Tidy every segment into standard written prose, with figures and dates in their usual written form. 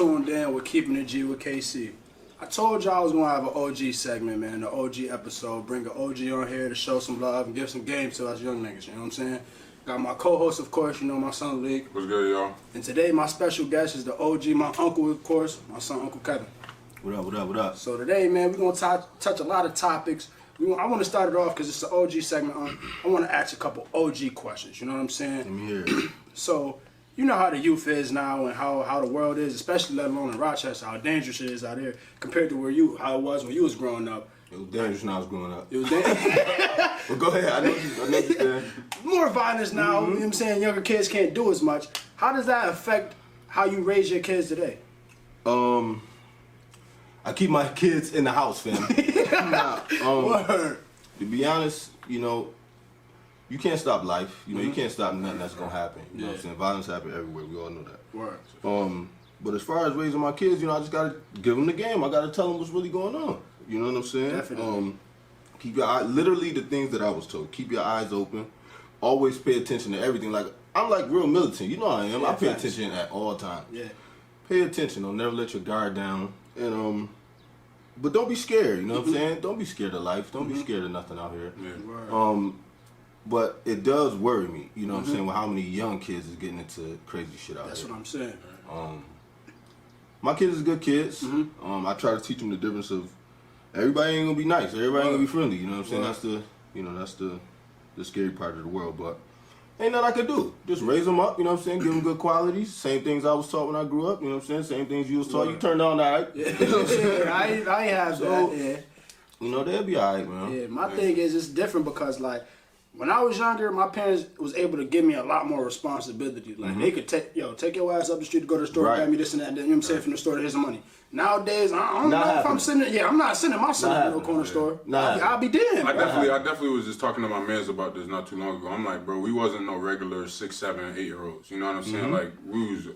tuned in with Keepin It G Wit Kcee. I told y'all I was gonna have an OG segment, man, the OG episode. Bring an OG on here to show some love and give some game to us young niggas, you know what I'm saying? Got my co-host, of course, you know, my son League. What's good, y'all? And today my special guest is the OG, my uncle, of course, my son, Uncle Kevin. What up, what up, what up? So today, man, we're gonna touch a lot of topics. I want to start it off because it's an OG segment. I want to ask a couple OG questions, you know what I'm saying? Let me hear it. So, you know how the youth is now and how the world is, especially let alone in Rochester, how dangerous it is out here compared to how it was when you was growing up. It was dangerous when I was growing up. It was dangerous. Well, go ahead. I know you said. More violence now, you know what I'm saying? Younger kids can't do as much. How does that affect how you raise your kids today? I keep my kids in the house, fam. Word. To be honest, you know, you can't stop life. You know, you can't stop nothing that's gonna happen. You know what I'm saying? Violence happens everywhere. We all know that. Word. But as far as raising my kids, you know, I just gotta give them the game. I gotta tell them what's really going on. You know what I'm saying? Definitely. Keep your eye. Literally, the things that I was told. Keep your eyes open. Always pay attention to everything. Like I'm like real militant. You know I am. Yeah, I pay facts. attention at all times. Yeah. Pay attention. Don't never let your guard down. And but don't be scared. You know what I'm saying? Don't be scared of life. Don't be scared of nothing out here. Yeah. Word. But it does worry me. You know what I'm saying? With how many young kids is getting into crazy shit out That's there. what I'm saying. My kids is good kids. I try to teach them the difference of everybody ain't gonna be nice. Everybody ain't gonna be friendly. You know what I'm saying? That's the scary part of the world. But ain't nothing I could do. Just raise them up. You know what I'm saying? Give them good qualities. Same things I was taught when I grew up. You know what I'm saying? Same things you was taught. You turned on all right. Yeah, I ain't have that. Yeah. You know they'll be all right, man. Yeah, my thing is it's different because like when I was younger, my parents was able to give me a lot more responsibility. Like they could take your ass up the street to go to the store, grab me this and that. You know what I'm saying? From the store to here's the money. Nowadays, I don't know if I'm sending. Yeah, I'm not sending my son to no corner store. I'll be damned. I definitely was just talking to my mans about this not too long ago. I'm like, bro, we wasn't no regular 6, 7, 8-year-olds. You know what I'm saying? Like we was,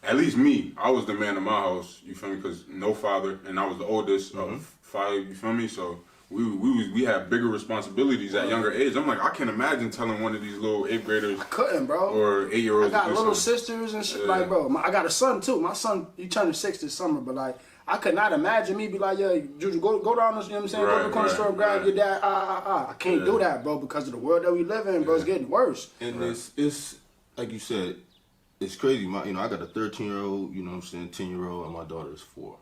at least me, I was the man in my house. You feel me? Because no father, and I was the oldest of 5. You feel me? So. We had bigger responsibilities at younger age. I'm like, I can't imagine telling one of these little 8th graders. I couldn't, bro. Or 8-year-olds. I got little sisters and shit. Like, bro, I got a son too. My son, he turning 6 this summer, but like, I could not imagine me be like, yeah, Juju, go down this, you know what I'm saying? Go to the corner store, grab your dad. I can't do that, bro, because of the world that we live in, bro. It's getting worse. And it's like you said, it's crazy. I got a 13-year-old, you know what I'm saying, 10-year-old, and my daughter is 4.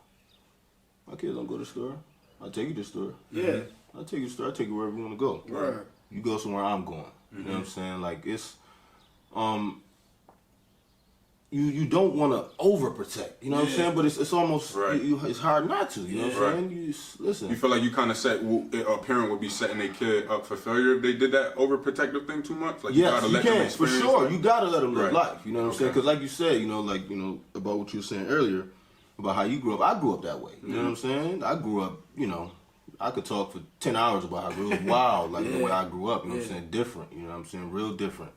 My kids don't go to the store. I'll take you to the store. Yeah. I'll take you to the store. I'll take you wherever you want to go. Right. You go somewhere I'm going. You know what I'm saying? Like, it's, you don't want to overprotect. You know what I'm saying? But it's almost, it's hard not to. You know what I'm saying? You just, listen. You feel like you kind of a parent would be setting their kid up for failure if they did that overprotective thing too much? Like, yes, you gotta let can. them experience For sure. it. You got to let them live life. You know what I'm saying? Because like you said, about what you were saying earlier, about how you grew up. I grew up that way. You know what I'm saying? I grew up, I could talk for 10 hours about how real wild, like the way I grew up, you know what I'm saying? Different, you know what I'm saying? Real different.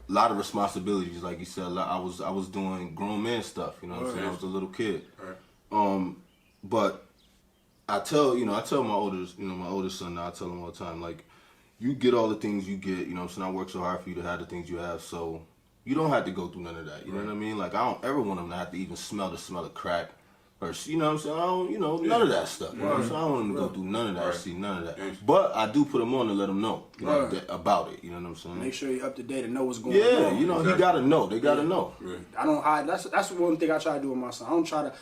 A lot of responsibilities, like you said. I was doing grown man stuff, you know what I'm saying? I was a little kid. Right. But I tell my oldest son now, I tell him all the time, like, you get all the things you get, you know what I'm saying? I work so hard for you to have the things you have, so you don't have to go through none of that, you know what I mean? Like, I don't ever want them to have to even smell the smell of crack. Or, you know what I'm saying? I don't, none of that stuff. You know what I'm saying? I don't want them to go through none of that, see none of that. But I do put them on to let them know, about it. You know what I'm saying? Make sure you're up to date and know what's going on. Yeah, you got to know. They got to know. I don't hide. That's one thing I try to do with my son. I don't try to,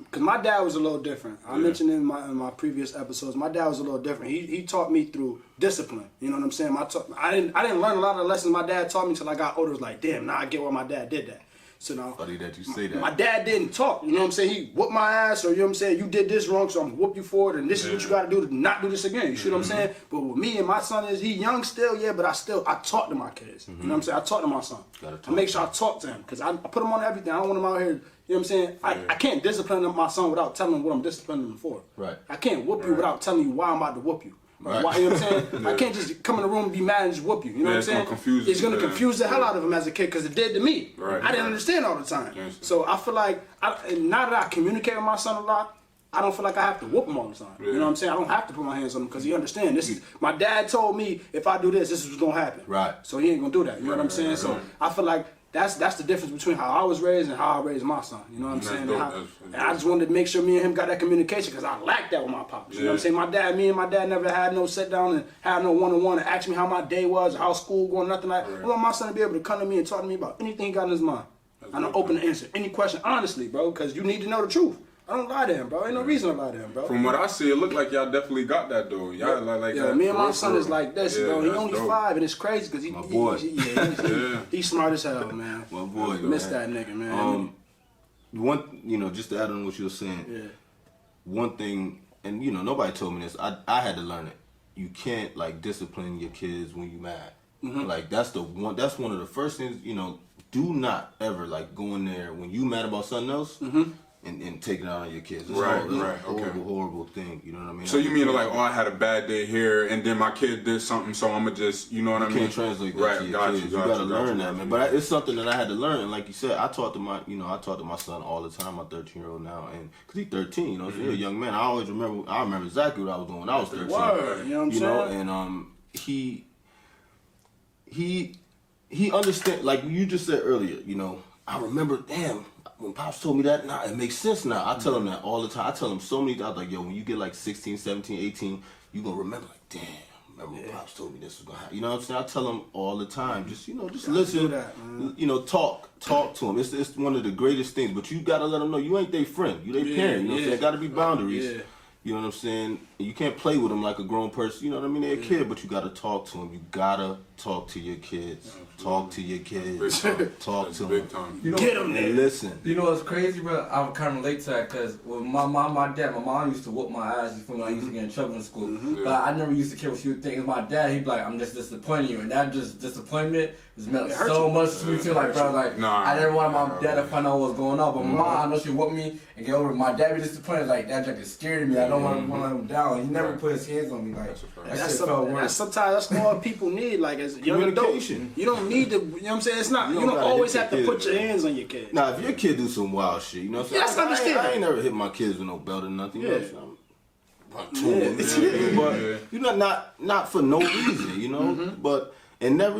because my dad was a little different. I mentioned in my previous episodes, my dad was a little different. He taught me through discipline. You know what I'm saying? I didn't learn a lot of the lessons my dad taught me until I got older. It was like, damn, now I get why my dad did that. So now, funny that you say that. My dad didn't talk, you know what I'm saying? He whooped my ass, or you know what I'm saying? You did this wrong, so I'm gonna whoop you for it, and this is what you gotta do to not do this again. You see what I'm saying? But with me and my son he young still, but I talk to my kids. You know what I'm saying? I talk to my son. I make sure I talk to him, because I put him on everything. I don't want him out here, you know what I'm saying? I can't discipline my son without telling him what I'm disciplining him for. Right. I can't whoop you without telling you why I'm about to whoop you. Right. Why, you know what I'm saying? I can't just come in the room and be mad and just whoop you. You know what I'm saying? It's going to confuse the hell out of him as a kid, because it did to me. I didn't understand all the time. So I feel like, now that I communicate with my son a lot, I don't feel like I have to whoop him all the time. You know what I'm saying? I don't have to put my hands on him, because he understands. This is, my dad told me, if I do this, this is what's going to happen. Right. So he ain't going to do that. You know what I'm saying? So I feel like that's the difference between how I was raised and how I raised my son. You know what I'm saying? dope. And I just wanted to make sure me and him got that communication because I lacked that with my pops. You know what I'm saying? Me and my dad never had no sit down and had no one-on-one and ask me how my day was, or how school going, nothing like that. I want my son to be able to come to me and talk to me about anything he got in his mind. And I'm open to answer any question honestly, bro, because you need to know the truth. I don't lie to him, bro. Ain't no reason to lie to him, bro. From what I see, it looked like y'all definitely got that though. Y'all like yeah, that. me and my son is like this, bro. He only dope. 5 and it's crazy because My boy. he's smart as hell, man. My boy, Miss that nigga, man. One, just to add on what you were saying. One thing, and nobody told me this. I had to learn it. You can't like discipline your kids when you mad. Like that's one of the first things. Do not ever like go in there when you mad about something else. And take it out on your kids. It's Right. horrible thing. You know what I mean? So you mean like, I had a bad day here, and then my kid did something, so I'ma just, you know what I mean? You can't translate that to your kids. You gotta learn that, man. But it's something that I had to learn. And like you said, I talk to my son all the time. My 13-year-old now, and because he's 13, he's a young man. I remember exactly what I was doing when I was 13. Word, you know what I'm saying? And he understand. Like you just said earlier, I remember. Damn. When Pops told me that, it makes sense now. I tell him that all the time. I tell him so many times, like, yo, when you get like 16, 17, 18, you gonna remember, like, damn, remember when Pops told me this was gonna happen. You know what I'm saying? I tell him all the time, just listen, talk to him. It's one of the greatest things, but you gotta let them know you ain't their friend. You their parent. You know what I'm saying? Gotta be boundaries. Yeah. You know what I'm saying? You can't play with them like a grown person. You know what I mean? They're a kid, but you gotta talk to them. You gotta talk to your kids. Talk to your kids. Talk to them. Get them there. Listen. You know what's crazy, bro? I would kind of relate to that because with my mom used to whoop my ass when I used to get in trouble in school. But I never used to care what she would think. It was my dad, he'd be like, I'm just disappointing you. And that just disappointment was meant so much to me too. Like, bro, like, I never wanted my dad to find out what was going on. But my mom, I know she whooped me and get over it. My dad be disappointed. Like, that just scared me. I don't want to let him down. He never put his hands on me. Like, that shit felt worse. Sometimes that's all people need. Like, as young adults, you don't need to, you know what I'm saying? It's not, you don't always have to put your hands on your kids. Now, if your kid do some wild shit, you know what I'm saying? That's understandable. I ain't never hit my kids with no belt or nothing. You know what I'm saying? But not for no reason, But and never,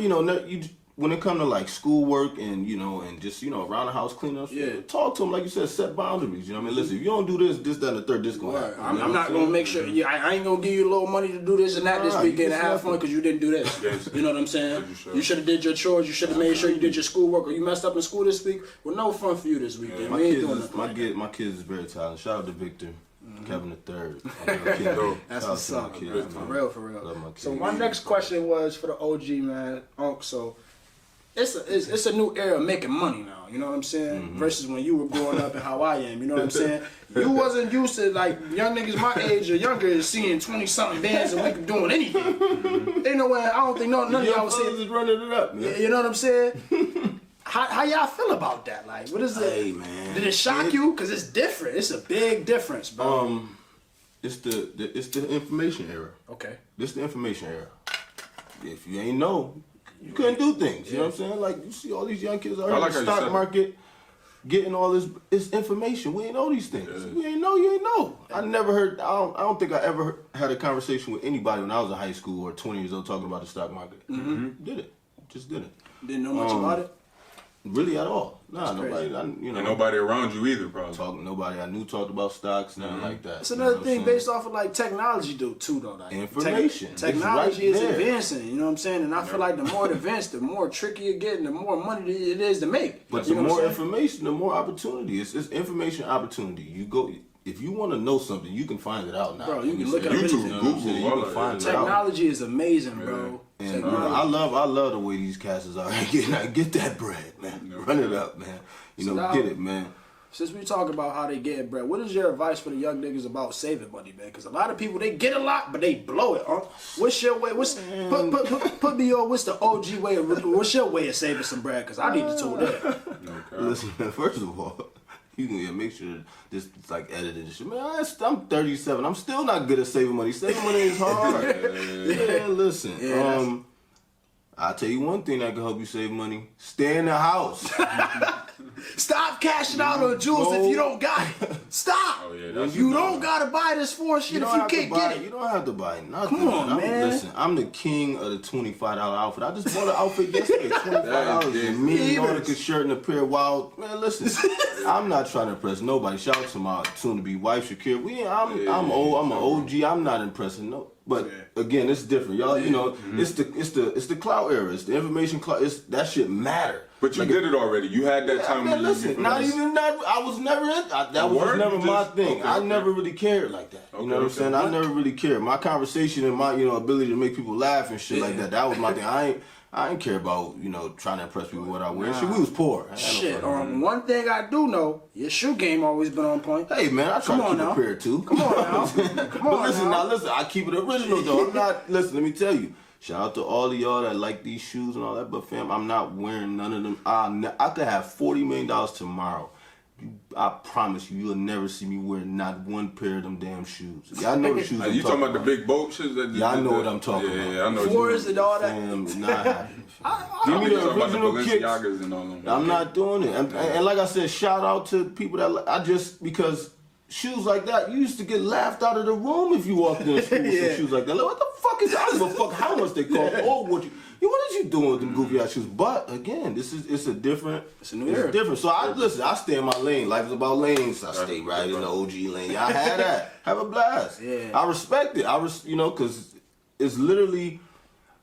when it comes to like schoolwork and and just around the house cleanup, talk to them like you said, set boundaries. You know what I mean? Listen, if you don't do this, that, and the third, this gonna happen. I'm not gonna make sure. I ain't gonna give you a little money to do this and that this weekend and have fun because you didn't do this. You know what I'm saying? You should have did your chores. You should have made sure you did your schoolwork, or you messed up in school this week. Well, no fun for you this weekend. My kids is very talented. Shout out to Victor. Kevin the third. That's what's up. For real. So my kids. next question was for the OG man, Unc. So it's a new era of making money now. You know what I'm saying? Versus when you were growing up and how I am. You know what I'm saying? You wasn't used to like young niggas my age or younger seeing 20-something bands a week doing anything. Ain't no way. I don't think none of y'all was seeing. Running it up, man. You know what I'm saying? How y'all feel about that? Like, what is it? Hey, man. Did it shock you? Because it's different. It's a big difference, bro. It's the information era. Okay. This the information era. If you ain't know, you couldn't do things. You know what I'm saying? Like you see all these young kids out here in the stock market getting all this. It's information. We ain't know these things. We ain't know. You ain't know. I never heard. I don't think I ever had a conversation with anybody when I was in high school or 20 years old talking about the stock market. Did it? Just didn't. Didn't know much about it. Really at all? Nah, nobody. And nobody around you either, probably. Nobody I knew talked about stocks, nothing like that. It's another thing based off of like technology, too, though. Like, information. Technology right is advancing. You know what I'm saying? And I feel like the more advanced, the more tricky you get, and the more money it is to make. But the more information, the more opportunity. It's information opportunity. You go. If you want to know something, you can find it out now. Bro, you can look at YouTube, Google, you can find it out. Technology is amazing, bro. And I love the way these cats are get that bread, man. Run it up, man. Get it, man. Since we talk about how they get bread, what is your advice for the young niggas about saving money, man? Because a lot of people, they get a lot, but they blow it. What's your way? Put me on. What's the OG way? What's your way of saving some bread? Because I need to tune in. Listen, man, first of all, you can make sure this is like edited and shit. Man, I'm 37. I'm still not good at saving money. Saving money is hard. Listen. I'll tell you one thing that can help you save money. Stay in the house. Stop cashing out on jewels if you don't got it. Stop. Oh, yeah, that's You don't gotta buy this for shit if you can't get it. You don't have to buy nothing. Come on, man. Listen, I'm the king of the $25 outfit. I just bought an outfit yesterday. $25. Me, Nautica shirt and a pair of wild. Man, listen. I'm not trying to impress nobody. Shout out to my soon-to-be wife, Shakira. I'm old. I'm an OG. I'm not impressing no. But again, it's different, y'all. You know, it's the clout era. It's the information clout. That shit matter. But you did it already. You had that time. Man, listen, not even that. I was never in. That was never my thing. I never really cared like that. You know what I'm saying? I never really cared. My conversation and my ability to make people laugh and shit like that. That was my thing. I ain't care about trying to impress people with what I wear. Shit, we was poor. Shit. One thing I do know, your shoe game always been on point. Hey man, I try to keep a pair too. Come on now. Come on. But listen. I keep it original though. I'm not. Listen, let me tell you. Shout out to all of y'all that like these shoes and all that, but fam, I'm not wearing none of them. I could have $40 million tomorrow. I promise you'll never see me wearing not one pair of them damn shoes. Y'all know the shoes I'm you talking about the about. big boat shoes? Y'all know what I'm talking about. Yeah, I know. Forest and all that. Fam, not happening. Give me the original kicks. and all them. I'm not doing it. And like I said, shout out to people that because shoes like that, you used to get laughed out of the room if you walked in the school with some shoes like that. Like, what the fuck is that? I don't give a fuck how much they cost or what is you doing with them goofy ass shoes? But again, it's a new era. Different. So I stay in my lane. Life is about lanes. So I stay right in the OG lane. Y'all have that. Have a blast. Yeah. I respect it. Because it's literally,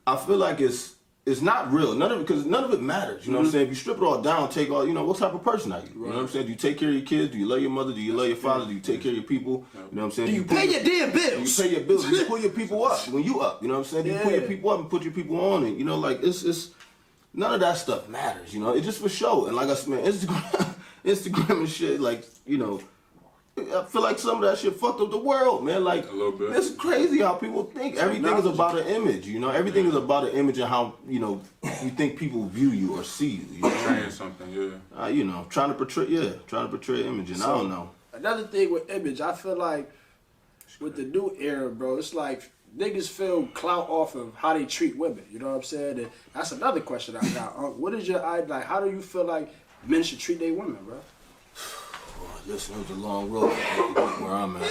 I feel like it's not real. None of it matters. You know what I'm saying? If you strip it all down, take all, what type of person are you? You know what I'm saying? Do you take care of your kids? Do you love your mother? Do you love your father? Do you take care of your people? You know what I'm saying? Do you pay your damn bills? Do you pay your bills? Do you pull your people up when you up? You know what I'm saying? Do you pull your people up and put your people on? And it's none of that stuff matters. It's just for show. And like I said, man, Instagram and shit, I feel like some of that shit fucked up the world, man. Like, a little bit. It's crazy how people think. Everything is about an image, Everything is about an image and how, you think people view you or see you. Portraying something, yeah. Trying to portray image, and I don't know. Another thing with image, I feel like with the new era, bro, it's like niggas feel clout off of how they treat women. You know what I'm saying? And that's another question I got. What is your like? How do you feel like men should treat their women, bro? Listen, it was a long road where I'm at.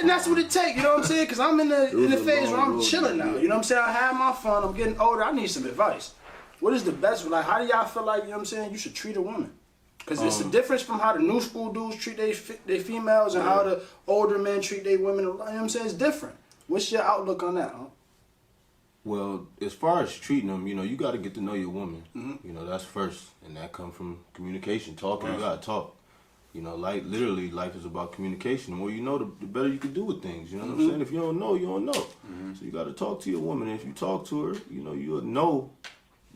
And that's what it takes, you know what I'm saying? Because I'm in the phase where I'm chilling now. You know what I'm saying? I have my fun. I'm getting older. I need some advice. What is the best? Like, how do y'all feel like, you know what I'm saying, you should treat a woman? Because it's a difference from how the new school dudes treat their females and how the older men treat their women. You know what I'm saying? It's different. What's your outlook on that, huh? Well, as far as treating them, you got to get to know your woman. That's first. And that comes from communication. Talking, you got to talk. Literally, life is about communication. The more you know, the better you can do with things. You know what I'm saying? If you don't know, you don't know. So you got to talk to your woman. And if you talk to her, you'll know,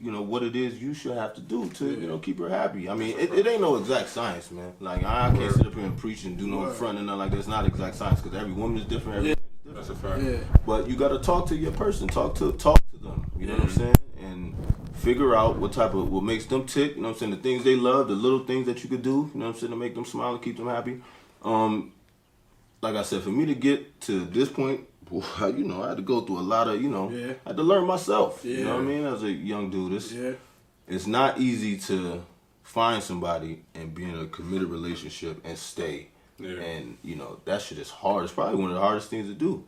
what it is you should have to do to, keep her happy. I mean, it ain't no exact science, man. Like, I can't sit up here and preach and do no front and nothing like that. It's not exact science because every woman is different. Every That's a fact. Yeah. But you got to talk to your person. Talk to them. You know what I'm saying? And figure out what makes them tick, you know what I'm saying, the things they love, the little things that you could do, you know what I'm saying, to make them smile and keep them happy. Like I said, for me to get to this point, boy, I had to go through a lot of, I had to learn myself, you know what I mean, as a young dude. It's not easy to find somebody and be in a committed relationship and stay. Yeah. And, that shit is hard. It's probably one of the hardest things to do.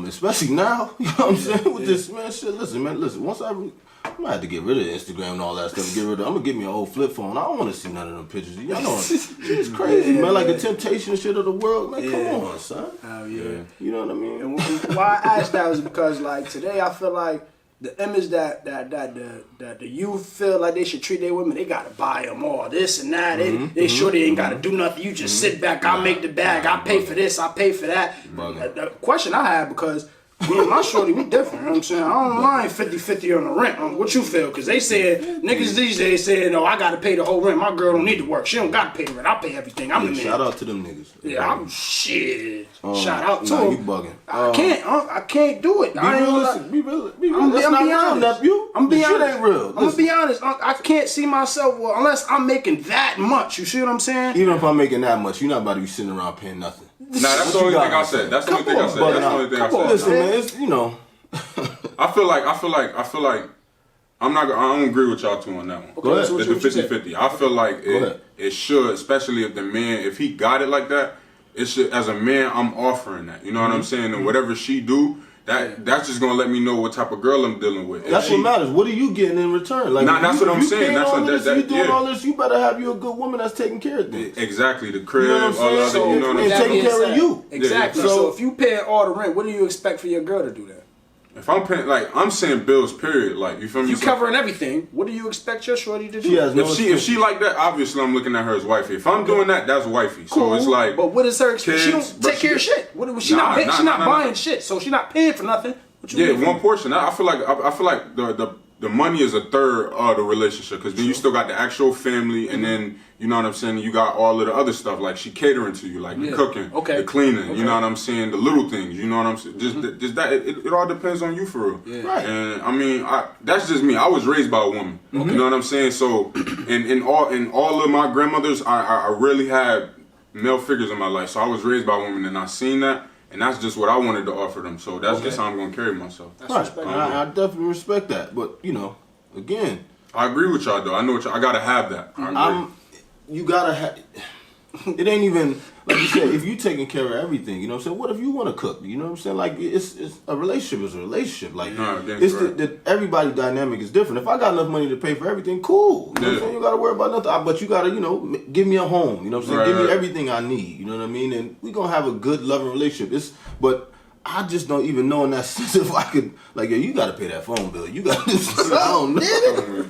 Especially now, you know what I'm saying, with this, man, shit, listen, once I'm gonna have to get rid of Instagram and all that stuff. I'm gonna get me an old flip phone. I don't want to see none of them pictures. Y'all know it's crazy, man. Like the temptation shit of the world, man. Come on, son. Oh yeah. You know what I mean? And why I asked that was because like today I feel like the image that the youth feel like they should treat their women, they gotta buy them all this and that. They sure they ain't gotta do nothing. You just sit back. I make the bag. I pay for this. I pay for that. The question I have because. Me and my shorty, we different, you know what I'm saying? I don't mind 50-50 on the rent. What you feel? Because they said, niggas these days saying, no, I got to pay the whole rent. My girl don't need to work. She don't got to pay the rent. I pay everything. I'm the man. Shout out to them niggas. Yeah, I'm shit. Shout out to them. You bugging. I can't do it. Be realistic. Be real. That's not real, nephew. I'm being honest. Shit ain't real. I'm going to be honest. I can't see myself, unless I'm making that much. You see what I'm saying? Even if I'm making that much, you're not about to be sitting around paying nothing. Nah, that's the only thing I said. That's the only thing I said. Listen, man, it's, I feel like I don't agree with y'all two on that one. Okay, ahead. so It's what the you said. 50-50. I feel like ahead. it should, especially if the man, if he got it like that, it should, as a man, I'm offering that. You know what I'm saying? And whatever she do, that's just gonna let me know what type of girl I'm dealing with. That's what matters. What are you getting in return? Like, Nah, that's what I'm you saying. paying That's all what this, that- you doing yeah. all this. You better have you a good woman that's taking care of things. Exactly, the crib, You know what I'm all the saying? other, you know what I'm And That saying? taking being care of said, you. Exactly. Yeah. So if you pay all the rent, what do you expect for your girl to do then? If I'm paying, like, I'm saying bills, period. Like, you feel me? You So- covering everything. What do you expect your shorty to do? She has no If she like that, obviously I'm looking at her as wifey. If I'm doing that, that's wifey. So Cool, it's like, but what is her? She kids, don't but take care of she- shit. What? She Nah, not. nah, She nah, not nah, buying nah. shit, so she not paying for nothing. What you yeah, mean? one portion. I feel like the money is a third of the relationship, because then you still got the actual family, and then you know what I'm saying. You got all of the other stuff, like she catering to you, like the cooking, Okay. the cleaning. Okay. You know what I'm saying, the little things. You know what I'm saying. Just that. It all depends on you for real. Yeah. Right. And I mean, that's just me. I was raised by a woman. You know what I'm saying. So, in all of my grandmothers, I really had male figures in my life. So I was raised by women, and I seen that. And that's just what I wanted to offer them. So that's just how I'm going to carry myself. That's Right. respectable. I definitely respect that. But, you know, again, I agree with y'all, though. I know I got to have that. I agree. you gotta have. It ain't even like you said. If you taking care of everything, you know what I'm saying. What if you want to cook? You know what I'm saying. Like it's a relationship is a relationship. Like No, that's it's right. everybody dynamic is different. If I got enough money to pay for everything, cool. You know what I'm saying. You gotta worry about nothing. But you gotta give me a home. You know what I'm saying. Right, Give me right. everything I need. You know what I mean. And we gonna have a good loving relationship. But I just don't even know in that sense if I could, like, yo, you got to pay that phone bill. You got to, I don't know.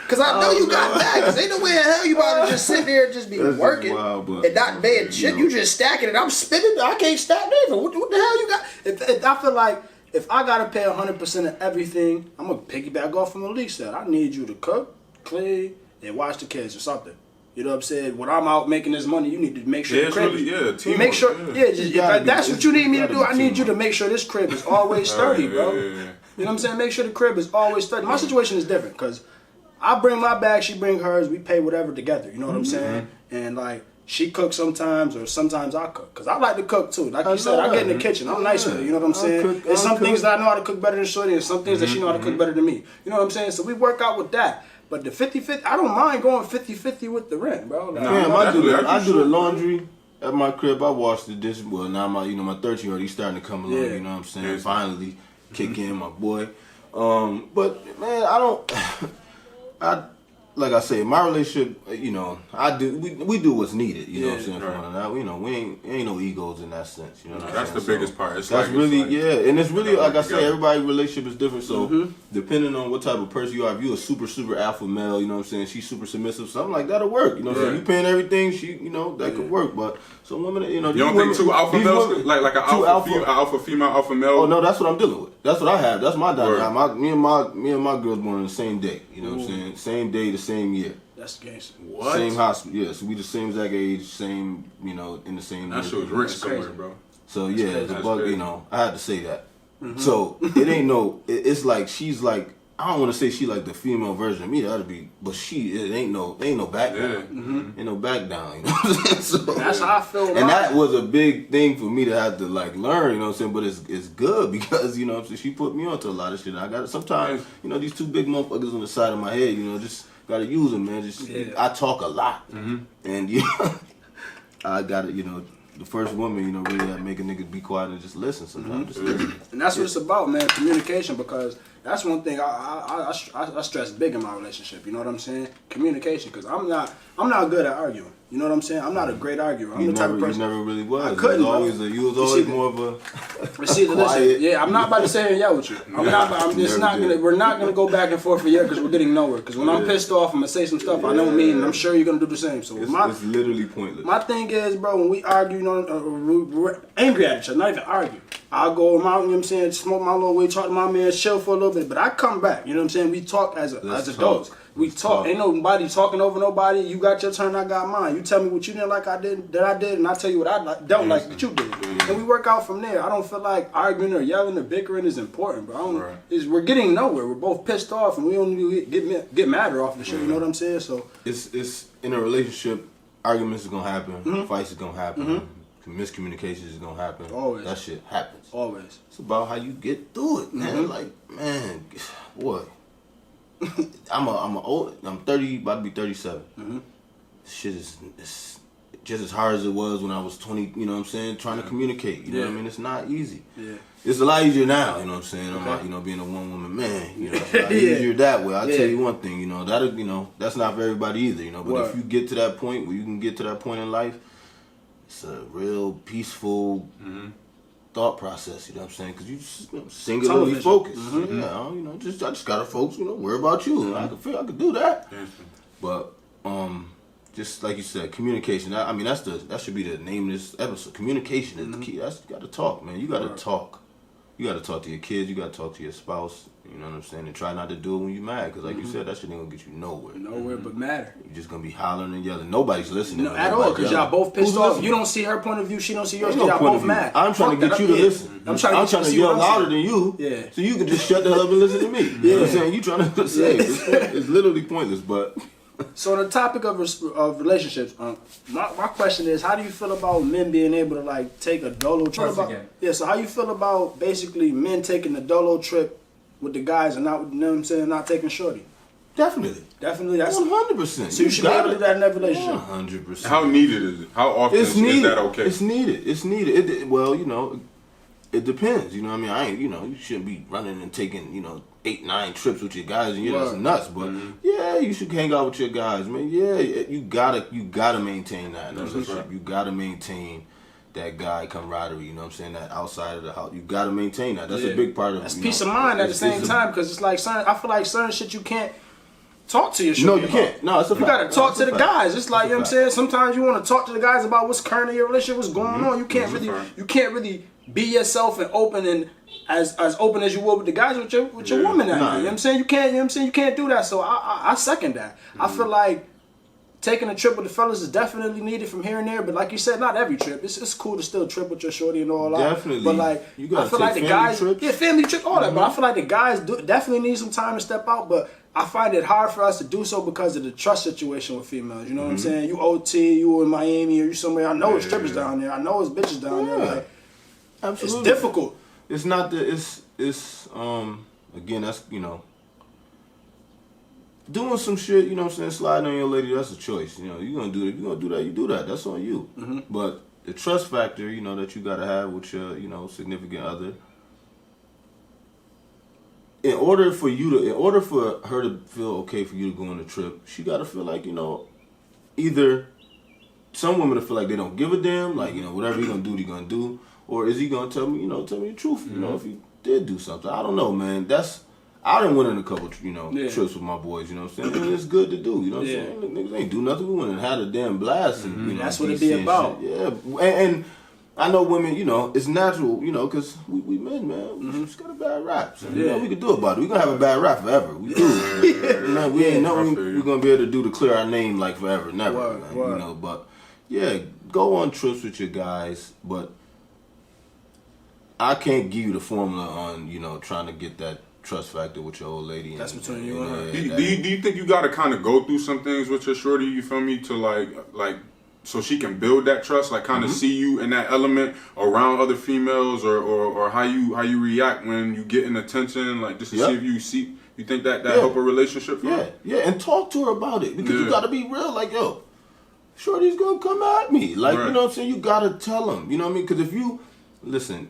Cause I know you got back. Cause ain't no way in hell you about to just sit there and just be That's just working wild, but- and not paying shit. You just stacking it. I'm spending. I can't stack neither. What the hell you got? If I feel like if I gotta pay 100% of everything, I'm gonna piggyback off from what Lee said. I need you to cook, clean, and watch the kids or something. You know what I'm saying? When I'm out making this money, you need to make sure Yeah, the it's crib. really- yeah, teamwork, make sure. yeah. Just, You gotta if that's be- what you need me to gotta do, be I need you to teamwork. make sure this crib is always sturdy, bro. Yeah. You know what I'm saying? Make sure the crib is always sturdy. My situation is different because I bring my bag, she bring hers. We pay whatever together. You know what I'm saying? And like she cooks sometimes, or sometimes I cook because I like to cook too. Like you said, I get in the kitchen. I'm nice with it. You know what I'm saying? There's some things that I know how to cook better than Shorty, and some things that she know how to cook better than me. You know what I'm saying? So we work out with that. But the 50-50, I don't mind going 50-50 with the rent, bro. Like, Damn, No, I do definitely. I do the laundry at my crib. I wash the dishes. Well, now my 13-year-old, he's starting to come along. Yeah. You know what I'm saying? Yeah. Finally, kick in, my boy. But man, I don't. Like I say, my relationship, you know, we do what's needed. You know what I'm saying? right. For one another. You know, we ain't no egos in that sense. You know what I'm That's saying? the biggest part. It's That's like, really it's like, yeah, and it's really like I together. say, everybody's relationship is different. So depending on what type of person you are, if you a super alpha male, you know what I'm saying, she's super submissive, something like that'll work. You know what I'm saying? Right. You paying everything, she, you know, that could work. But some women, you know, You don't think two alpha males, like an alpha female, alpha male? Oh no, that's what I'm dealing with. That's what I have. That's my dynamic. Word. Me and my girls born on the same day. You know what I'm saying? Same day, the same year. that's gangster. What? Same hospital. Yeah, so we the same exact age, same, you know, in the same. That year. shit was written That's somewhere, crazy. bro. So yeah, crazy. the That's bug, crazy. you know, I had to say that. So it ain't no. It's like she's like, I don't want to say she like the female version of me. That'd be, but it ain't no back Yeah. down. Ain't no back down. You know what I'm saying? So, That's how I feel. and that was a big thing for me to have to like learn. You know what I'm saying? But it's good because you know what I'm saying, she put me onto a lot of shit. I got it. Sometimes you know these two big motherfuckers on the side of my head. You know, just gotta use them, man. Just I talk a lot, and you know, I got it. You know, the first woman, you know, really had to make a nigga be quiet and just listen sometimes. Just listen. And that's what it's about, man. Communication, because that's one thing I stress big in my relationship. You know what I'm saying? Communication, because I'm not good at arguing. You know what I'm saying? I'm not a great arguer. I'm You the type never, of person. you never really was. I couldn't, you was always, bro. you was You always see, more of a See, listen, quiet. yeah, I'm not about to sit here and yell with you. I'm just Never not did. gonna. We're not gonna go back and forth for years because we're getting nowhere. Because when I'm pissed off, I'm gonna say some stuff I don't mean, and I'm sure you're gonna do the same. So It's literally pointless. my thing is, bro, when we argue, you know, we're angry at each other, not even argue. I'll go out, you know what I'm saying, smoke my little weed, talk to my man, chill for a little bit, but I come back, you know what I'm saying? We talk as Let's adults. talk. We Let's talk. talk. Ain't nobody talking over nobody. You got your turn, I got mine. You tell me what you didn't like I did, and I tell you what I don't like that you did. And we work out from there. I don't feel like arguing or yelling or bickering is important, bro. Right. We're getting nowhere. We're both pissed off, and we don't need to get madder off the shit, you know what I'm saying? So It's in a relationship, arguments is gonna happen, fights is gonna happen, miscommunications is gonna happen. Always. That shit happens. always. It's about how you get through it, man. Like, man, boy. I'm 30, about to be 37. Shit is just as hard as it was when I was 20. You know what I'm saying? Trying to communicate. You know what I mean? It's not easy. Yeah. It's a lot easier now. You know what I'm saying? I'm not, you know, being a one woman man. You know, it's a lot easier that way. I'll tell you one thing. You know, that's not for everybody either. You know, but if you get to that point where you can get to that point in life, it's a real peaceful thought process. You know what I'm saying? Because you just singularly focus. Yeah, you know, I just gotta focus. You know, worry about you. I could do that. But just like you said, communication. I mean, that should be the name of this episode. Communication is the key. You gotta talk, man. You gotta talk. You gotta talk to your kids. You gotta talk to your spouse. You know what I'm saying? And try not to do it when you're mad, because like you said, that shit ain't gonna get you nowhere. Nowhere but matter. You're just gonna be hollering and yelling. Nobody's listening. No, at all, because y'all both pissed off. You don't see her point of view. She don't see yours. Y'all both mad. I'm trying to get you to listen. I'm trying to yell louder than you, so you can just shut the hell up and listen to me. You know what I'm saying? You trying to say it's literally pointless, but. So on the topic of relationships, my question is, how do you feel about men being able to like take a dolo trip? So how you feel about basically men taking the dolo trip with the guys and not, you know what I'm saying, not taking shorty? Definitely. That's 100%. So you should be able to do that in that relationship. 100%. How needed is it? How often is that okay? It's needed. Well, you know, it depends. You know what I mean? You shouldn't be running and taking, 8, 9 trips with your guys, and that's nuts. But yeah, you should hang out with your guys, man. Yeah, you gotta maintain that. You gotta maintain that guy camaraderie. You know what I'm saying? That outside of the house, you gotta maintain that. That's a big part of. That's peace of mind at the same time, because it's like I feel like certain shit you can't talk to your shorty. No, you can't. No, it's a fact. You gotta talk to the guys. It's like, you know what I'm saying? Sometimes you want to talk to the guys about what's current in your relationship, what's going on. You can't really be yourself and open and as open as you would with the guys with your woman. You know what I'm saying? You can't do that. So I second that. I feel like taking a trip with the fellas is definitely needed from here and there, but like you said, not every trip. It's cool to still trip with your shorty and all that. Definitely. But like, I feel like the guys, family trips, all that. But I feel like the guys definitely need some time to step out. But I find it hard for us to do so because of the trust situation with females. You know what I'm saying? You OT, you in Miami, or you somewhere. I know it's strippers down there. I know it's bitches down there. Like, absolutely, it's difficult. It's not the. It's again. That's doing some shit, you know what I'm saying, sliding on your lady, that's a choice. You know, you're gonna do it. If you're gonna do that, you do that. That's on you. But the trust factor, that you gotta have with your, significant other. In order for her to feel okay for you to go on the trip, she gotta feel like, either some women feel like they don't give a damn, like, whatever he gonna do, or is he gonna tell me the truth, if he did do something. I don't know, man. I done went on a couple, trips with my boys, you know what I'm saying? And it's good to do, you know what I'm saying? Niggas ain't do nothing. We went and had a damn blast. And, that's what it be about. Yeah. And I know women, it's natural, because we men, man. We just got a bad rap. So, we can do about it. We're going to have a bad rap forever. We do. We ain't nothing we're going to be able to do to clear our name like forever. Never. But yeah, go on trips with your guys, but I can't give you the formula on, trying to get that trust factor with your old lady. That's between you and her. Do you think you gotta kind of go through some things with your shorty, you feel me, to like so she can build that trust, like kind of see you in that element around other females, or how you react when you get in attention, like just to see if you think that help a relationship for her? Yeah, and talk to her about it, because you gotta be real, like, yo, shorty's gonna come at me, like, you know what I'm saying, you gotta tell them, you know what I mean, because if you, listen,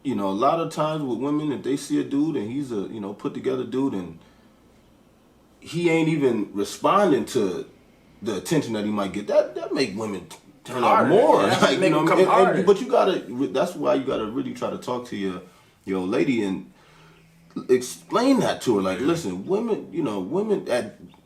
a lot of times with women, if they see a dude and he's a, put together dude and he ain't even responding to the attention that he might get, that make women turn up more. Yeah, like, make them come harder. But that's why you gotta really try to talk to your old lady and explain that to her. Like, listen, women, women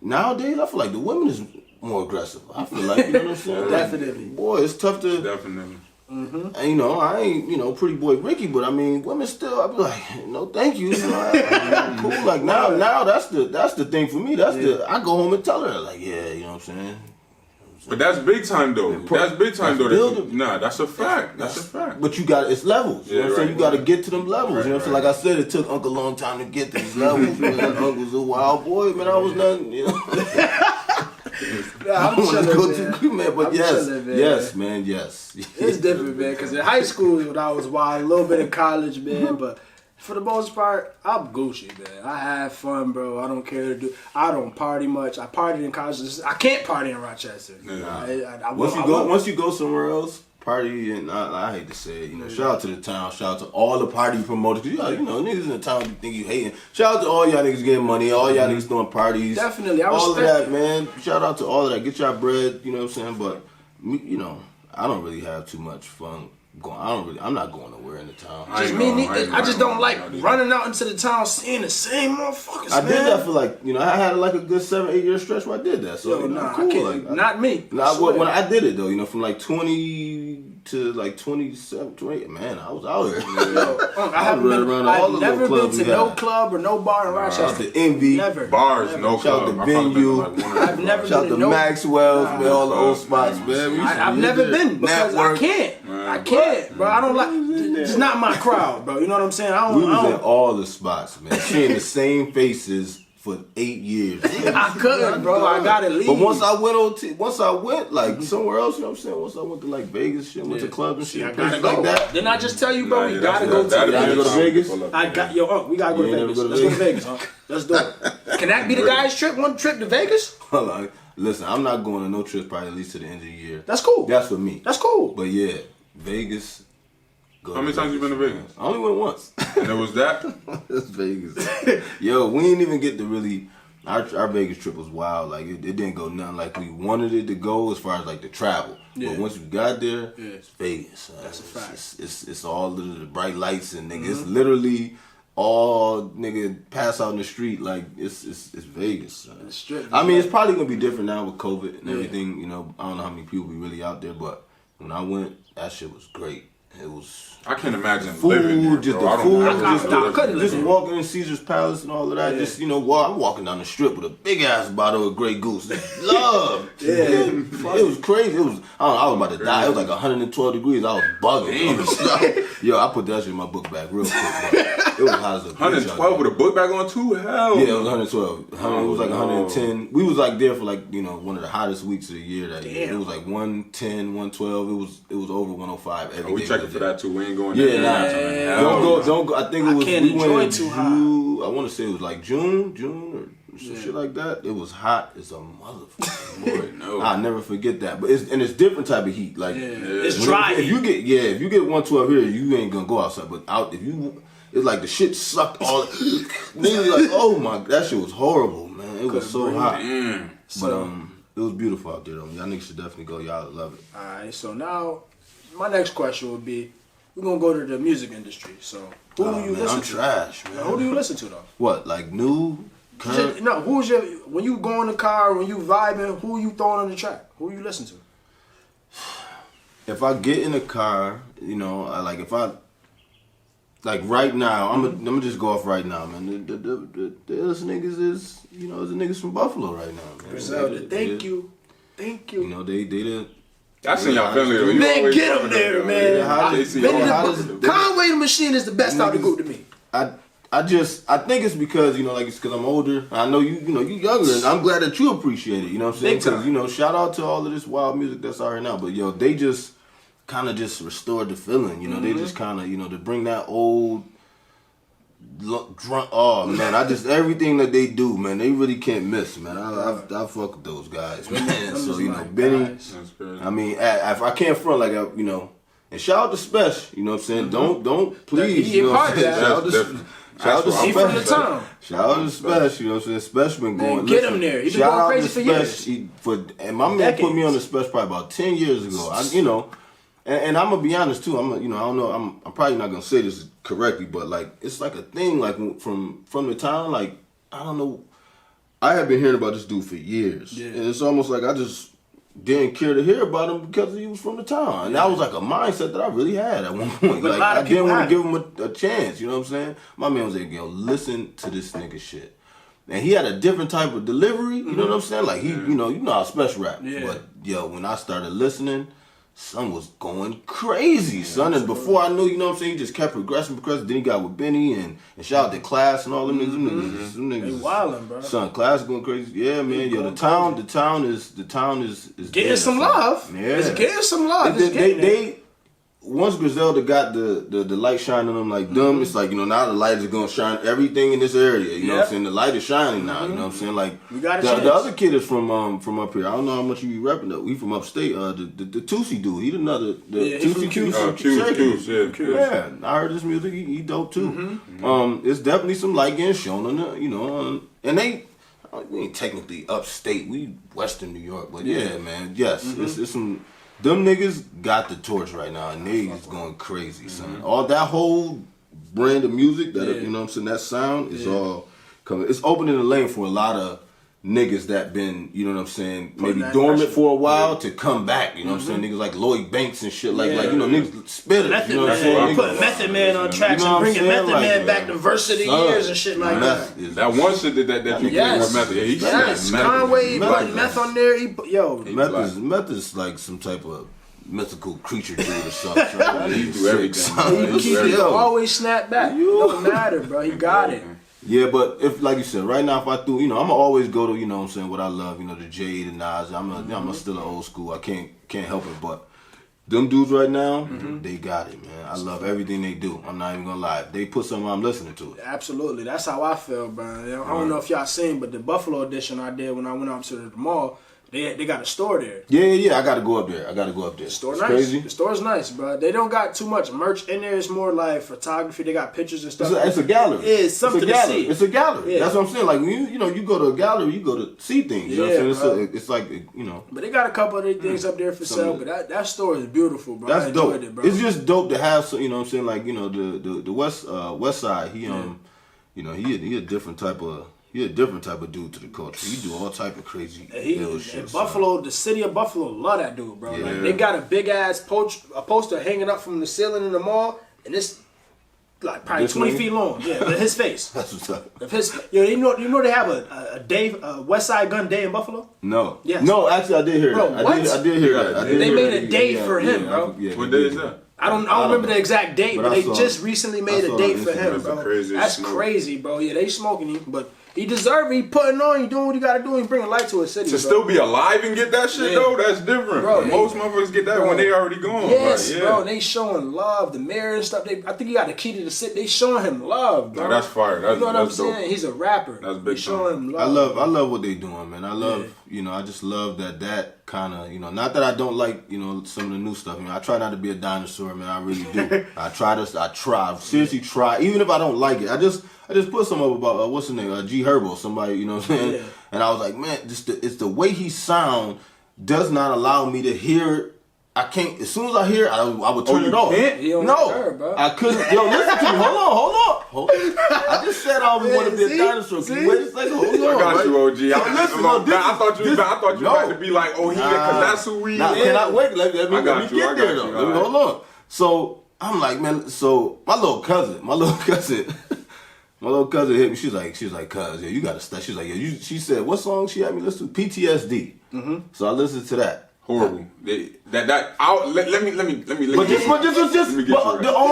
nowadays, I feel like the women is more aggressive. I feel like, you know what I'm saying? Definitely. Boy, it's tough to. Definitely. And, I ain't, pretty boy Ricky, but I mean, women still, I be like, no, thank you. I'm cool. Like now that's the thing for me. I go home and tell her, like, yeah, you know what I'm saying. But that's big time though. That's big time though. That's a fact. That's a fact. But it's levels. You know what I'm saying? You got to get to them levels. You know what I'm saying? Like I said, it took Uncle a long time to get to these levels. Man, Uncle's a wild boy, man. I was nothing. I'm chilling, man. But yes, man. It's different, man. Because in high school, when I was wild, a little bit in college, man. But For the most part, I'm Gucci, man. I have fun, bro. I don't care to do. I don't party much. I partied in college. I can't party in Rochester. Yeah. Once you go somewhere else, party, and I hate to say it, you know, shout out to the town, shout out to all the party promoters. You know, niggas in the town you think you hating. Shout out to all y'all niggas getting money, all y'all niggas throwing parties. Definitely, I all of respect that, man. Shout out to all of that. Get y'all bread, you know what I'm saying? But you know, I don't really have too much fun. I'm not going nowhere in the town. Just me, I just don't like running out into the town seeing the same motherfuckers. I did that for like, you know, I had like a good 7-8 year stretch where I did that. So I can't. Not me. When I did it though, you know, from like 20 to like 27, 28, man, I was out here. I've never been to no club or no bar in Rochester. Shout out to Envy. Never. Bars, no Shout club. out to Venue. I've never Shout out been to to no Maxwell's, man, all the old spots, man. I've never been because I can't. I can't, bro. I don't like. It's not my crowd, bro. You know what I'm saying? We was at all the spots, man. Seeing the same faces for 8 years. I couldn't, bro. I gotta leave. But once I went like somewhere else, you know what I'm saying? Once I went to like Vegas, shit, went to clubs and shit, places like that. Didn't I just tell you, bro? You gotta go to Vegas. I got we gotta go to Vegas. Let's go to Vegas, huh? Let's do it. Can that be the guy's trip? One trip to Vegas? Hold on. Listen, I'm not going on no trips probably at least to the end of the year. That's cool. That's for me. That's cool. But yeah, Vegas. How many times you been to Vegas? I only went once. And it was that? It's Vegas. Yo, we didn't even get to really. Our Vegas trip was wild. Like it didn't go nothing like we wanted it to go as far as like the travel. Yeah. But once we got there, it's Vegas. That's a fact. It's all the bright lights and nigga. It's literally all nigga pass out in the street like it's Vegas. I mean, it's probably gonna be different now with COVID and everything. You know, I don't know how many people be really out there, but when I went, that shit was great. It was. I can't imagine food, living there, just bro. the food, I couldn't just live walking in Caesar's Palace and all of that. Just, you know, I'm walking down the strip with a big ass bottle of Grey Goose. Love. It was crazy. It was, I was about to die. It was like 112 degrees. I was bugging. Yo, I put that shit in my book bag real quick, bro. It was hot as a bitch. 112 with a book bag on too? Hell. Yeah, it was 112. It was like 110. We was like there for like, you know, one of the hottest weeks of the year that year. It was like 110, 112. It was over 105 every day. We checking for that too. We ain't going there. Yeah, Don't go. I think it was. We went in June. I want to say it was like June or some shit like that. It was hot as a motherfucker. Boy, no. I'll never forget that. But it's different type of heat. Like it's dry. If you get 112 here, you ain't gonna go outside. But out it's like the shit sucked all. Nigga, like, oh my, that shit was horrible, man. It was so hot. But it was beautiful out there though. Y'all niggas should definitely go. Y'all would love it. All right. So now, my next question would be, we're gonna go to the music industry. So who do you listen I'm to? trash, man. Who do you listen to though? What, like new? Current? No, when you go in the car, when you vibing, who you throwing on the track? Who you listen to? If I get in the car, you know, like right now, I'm gonna just go off right now, man. The illest niggas is, you know, the niggas from Buffalo right now, man. Griselda, thank you. You know, they the. That's in your family though. Man, get them there, man. Conway the Machine is the best out of the group to me. I think it's because, you know, like it's because I'm older. I know you know, you younger, and I'm glad that you appreciate it. You know what I'm saying? Because, you know, shout out to all of this wild music that's out here now. But yo, they just kind of just restored the feeling. You know, they just kind of, you know, to bring that old drunk. Oh man, everything that they do, man, they really can't miss, man. I fuck with those guys, man. So you know, Benny. I mean, if I can't front like you know, and shout out to Spesh. You know what I'm saying? Don't please. You know what I'm saying? Shout out to He from the town. Shout out to Spesh. You know what I'm saying? Spesh been going. Get him there. He been going crazy for years. And my man put me on the Spesh probably about 10 years ago. You know. And I'm gonna be honest too. You know, I don't know. I'm probably not gonna say this correctly, but like it's like a thing. Like from the town. Like I don't know. I have been hearing about this dude for years, and it's almost like I just didn't care to hear about him because he was from the town, and that was like a mindset that I really had at one point. Like I didn't want to give him a chance. You know what I'm saying? My man was like, "Yo, listen to this nigga shit." And he had a different type of delivery. You know what I'm saying? Like he, you know how Special rap. Yeah. But yo, when I started listening. Son was going crazy, son. And before I knew, you know what I'm saying, he just kept progressing. Then he got with Benny and shout out to Class and all them niggas. Them niggas they wildin', bro. Son, Class going crazy. Yeah, man. Yo, the town is getting some love. Yeah. It's getting some love. once Griselda got the light shining on them like them, it's like, now the light is gonna shine everything in this area. You know what I'm saying? The light is shining now. You know what I'm saying? Like we got the other kid is from up here. I don't know how much you be repping though. We from upstate. The Tootsie dude. He another Tootsie Q. Yeah, I heard this music. He dope too. It's definitely some light getting shown on the and we ain't technically upstate. We Western New York, but yeah, man. Yes, it's some. Them niggas got the torch right now, and they is going crazy, son. All that whole brand of music, that you know what I'm saying, that sound is all coming. It's opening the lane for a lot of niggas that been, you know what I'm saying, maybe dormant for a while to come back. You know what I'm saying? Niggas like Lloyd Banks and shit, like niggas spitters. You know what I'm saying? Putting Method Man on tracks and bringing Method Man back to verse of the years and shit like that. That one shit that you did with Method. Yes, Conway putting Meth on there. Meth is like some type of mythical creature dude or something. He do everything. He always snap back. Don't matter, bro. He got it. Yeah, but if, like you said, right now if I threw, I'm gonna always go to, you know what I'm saying, what I love, the Jay, the Nas. I'm still an old school. I can't help it, but them dudes right now, they got it, man. I love everything they do. I'm not even gonna lie. If they put something, I'm listening to it. Absolutely, that's how I feel, bro. I don't know if y'all seen, but the Buffalo edition I did when I went up to the mall. They got a store there. Yeah. I gotta go up there. The store it's nice. Crazy. The store's nice, bro. They don't got too much merch in there. It's more like photography. They got pictures and stuff. It's a gallery. It's something to see. It's a gallery. Yeah. That's what I'm saying. Like when you go to a gallery, you go to see things. You know what I'm saying? It's like But they got a couple of their things up there for sale. But that store is beautiful, bro. That's I enjoyed dope. it, bro. It's just dope to have some. You know what I'm saying? Like the West Side. He he a different type of. You're a different type of dude to the culture. You do all type of crazy ill shit. Buffalo, the city of Buffalo, love that dude, bro. Yeah. Like, they got a big ass poster hanging up from the ceiling in the mall, and it's like probably 20 feet long. Yeah, but his face. That's what's up. You know they have a West Side Gun Day in Buffalo. No. Yes. No, actually I did hear Bro, that. what? I did hear that. They made a day for him, bro. What day is that? I don't remember the exact date, but they just recently made a date for him, That's bro. the craziest That's smoke. crazy, bro. Yeah, they smoking him, but he deserve it. He putting on, he doing what he got to do. He bringing light to his city. To still be alive and get that shit though, that's different. Bro, most motherfuckers get that when they already gone. Yes, like, bro. They showing love. The mayor and stuff. I think he got the key to the city. They showing him love, bro. No, that's fire. That's, you know what I'm that's dope. saying? He's a rapper. That's big they showing him love. I love what they doing, man. I love, I just love that kind of, not that I don't like, some of the new stuff. I try not to be a dinosaur, man. I really do. I seriously try. Even if I don't like it, I just put some up about what's his name, G Herbo, somebody, you know what I'm saying? Yeah. And I was like, man, it's the way he sound does not allow me to hear. I can't. As soon as I hear it, I would turn it off. Her, bro. I couldn't. Yo, listen to me. Hold on. I just said I always want to be a dinosaur. Can you wait a second? Hold on. I got you, OG. I thought you about to be like, oh, because that's who we is. Can I wait? Let me get there, you. though. Hold on. So I'm like, man. So my little cousin hit me. She's like, cuz, you gotta stop. She's like, she said, what song she had me listen to? PTSD. So I listened to that. Horrible. Let me. All I'm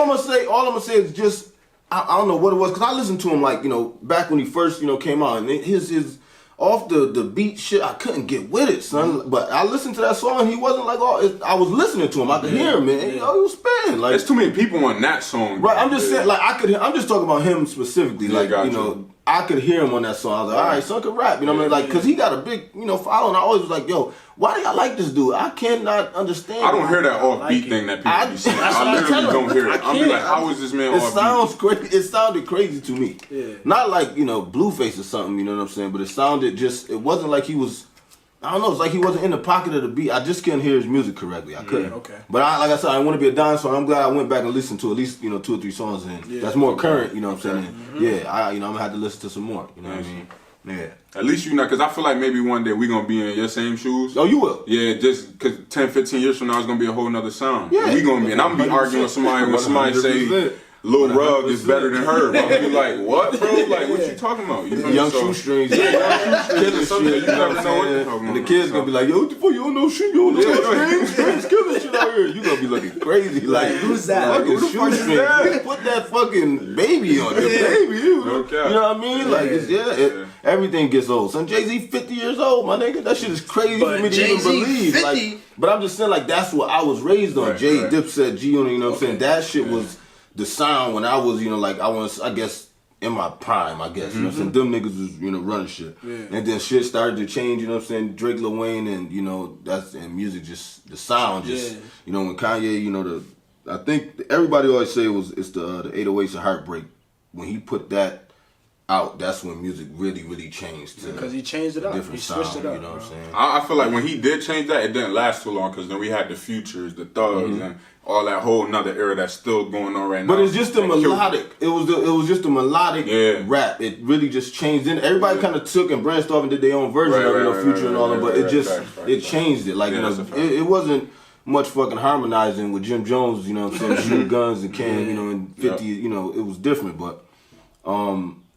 gonna say is just I don't know what it was because I listened to him like back when he first came out and his off the beat shit I couldn't get with it, son. But I listened to that song and he wasn't like I was listening to him. I could hear him, man. He was spitting like. There's too many people on that song. Right. I'm just saying like I'm just talking about him specifically. Like I could hear him on that song. I was like, all right, son could rap. You know what I mean? Like, because he got a big, following. I always was like, yo, why do y'all like this dude? I cannot understand. I don't hear that offbeat thing that people be saying. I literally don't hear it. I'm like, how is this man offbeat? It sounds crazy. It sounded crazy to me. Yeah. Not like, Blueface or something, you know what I'm saying? But it sounded it wasn't like he was, I don't know, it's like he wasn't in the pocket of the beat. I just couldn't hear his music correctly. I couldn't. Okay. But like I said, I want to be a dinosaur. I'm glad I went back and listened to at least, 2 or 3 songs in. That's more current, you know what I'm saying? Mm-hmm. Yeah, I'm going to have to listen to some more, you know what I mean? Yeah. At least because I feel like maybe one day we're going to be in your same shoes. Oh, you will? Yeah, just because 10, 15 years from now, it's going to be a whole nother sound. Yeah. And we going to be, and I'm going to be arguing with somebody when somebody say, Lil Rug is better than her. I'm gonna be like, what, bro? Like, what you talking about? You feel me? Young So- shoestrings, Killing shit, something, you know what I'm saying? you're talking And the about. kids gonna be like, yo, what the fuck, you don't know shit, you don't know strings killing shit out here. You gonna be looking crazy, like, who's that? Fucking Who the fuck is shoestrings. that? You put that fucking baby on, the baby, you No cap. know what I mean? Like, it's, everything gets old. Son, Jay-Z 50 years old, my nigga. That shit is crazy But for me to Jay-Z even believe. 50? Like, but I'm just saying, like, that's what I was raised on. Right, Jay, right. Dipset, G-Unit, you know what I'm saying? That shit was the sound when I was, you know, like, I guess, in my prime, I guess. You know what I'm saying? Them niggas was, you know, running shit. Yeah. And then shit started to change, you know what I'm saying? Drake, Lil Wayne, and, you know, and music just, the sound just, Yeah. you know, when Kanye, you know, I think everybody always say it's the 808s and Heartbreak. When he put that out, that's when music really changed to Because he changed it a up. different He switched sound, it up. you know what I'm bro. saying? I feel like when he did change that, it didn't last too long because then we had the Futures, the Thugs, and all that whole nother era that's still going on right now. But it's just a That killed- melodic. It was just a melodic Yeah. rap. It really just changed. Then everybody kind of took and branched off and did their own version Right, of it, you know, right, Future right, and all right, that. But right, it just right, it changed it. Like Yeah, you know, that's a fact. it wasn't much fucking harmonizing with Jim Jones. You know what I'm saying? Shooting guns and Cam. You know, and 50. Yeah. You know, it was different. But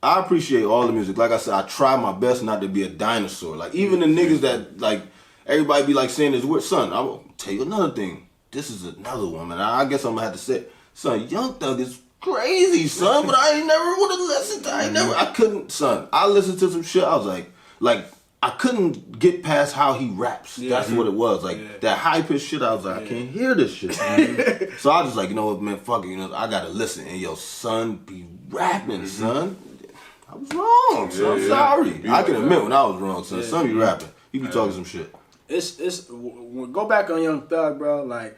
I appreciate all the music. Like I said, I try my best not to be a dinosaur. Like even the niggas that like everybody be like saying is weird. Son, I will tell you another thing. This is another one, man. I guess I'm gonna have to say, son, Young Thug is crazy, son. But I ain't never would have listened to. I couldn't, son. I listened to some shit. I was like I couldn't get past how he raps. That's what it was. Like that high pitched shit. I was like, I can't hear this shit. So I was just like, you know what, man, fuck it. You know, I gotta listen. And yo, son, be rapping, son. I was wrong, son. I'm sorry. Be I like can that. admit when I was wrong, son. Son be rapping. He be talking some shit. Go back on Young Thug, bro. Like,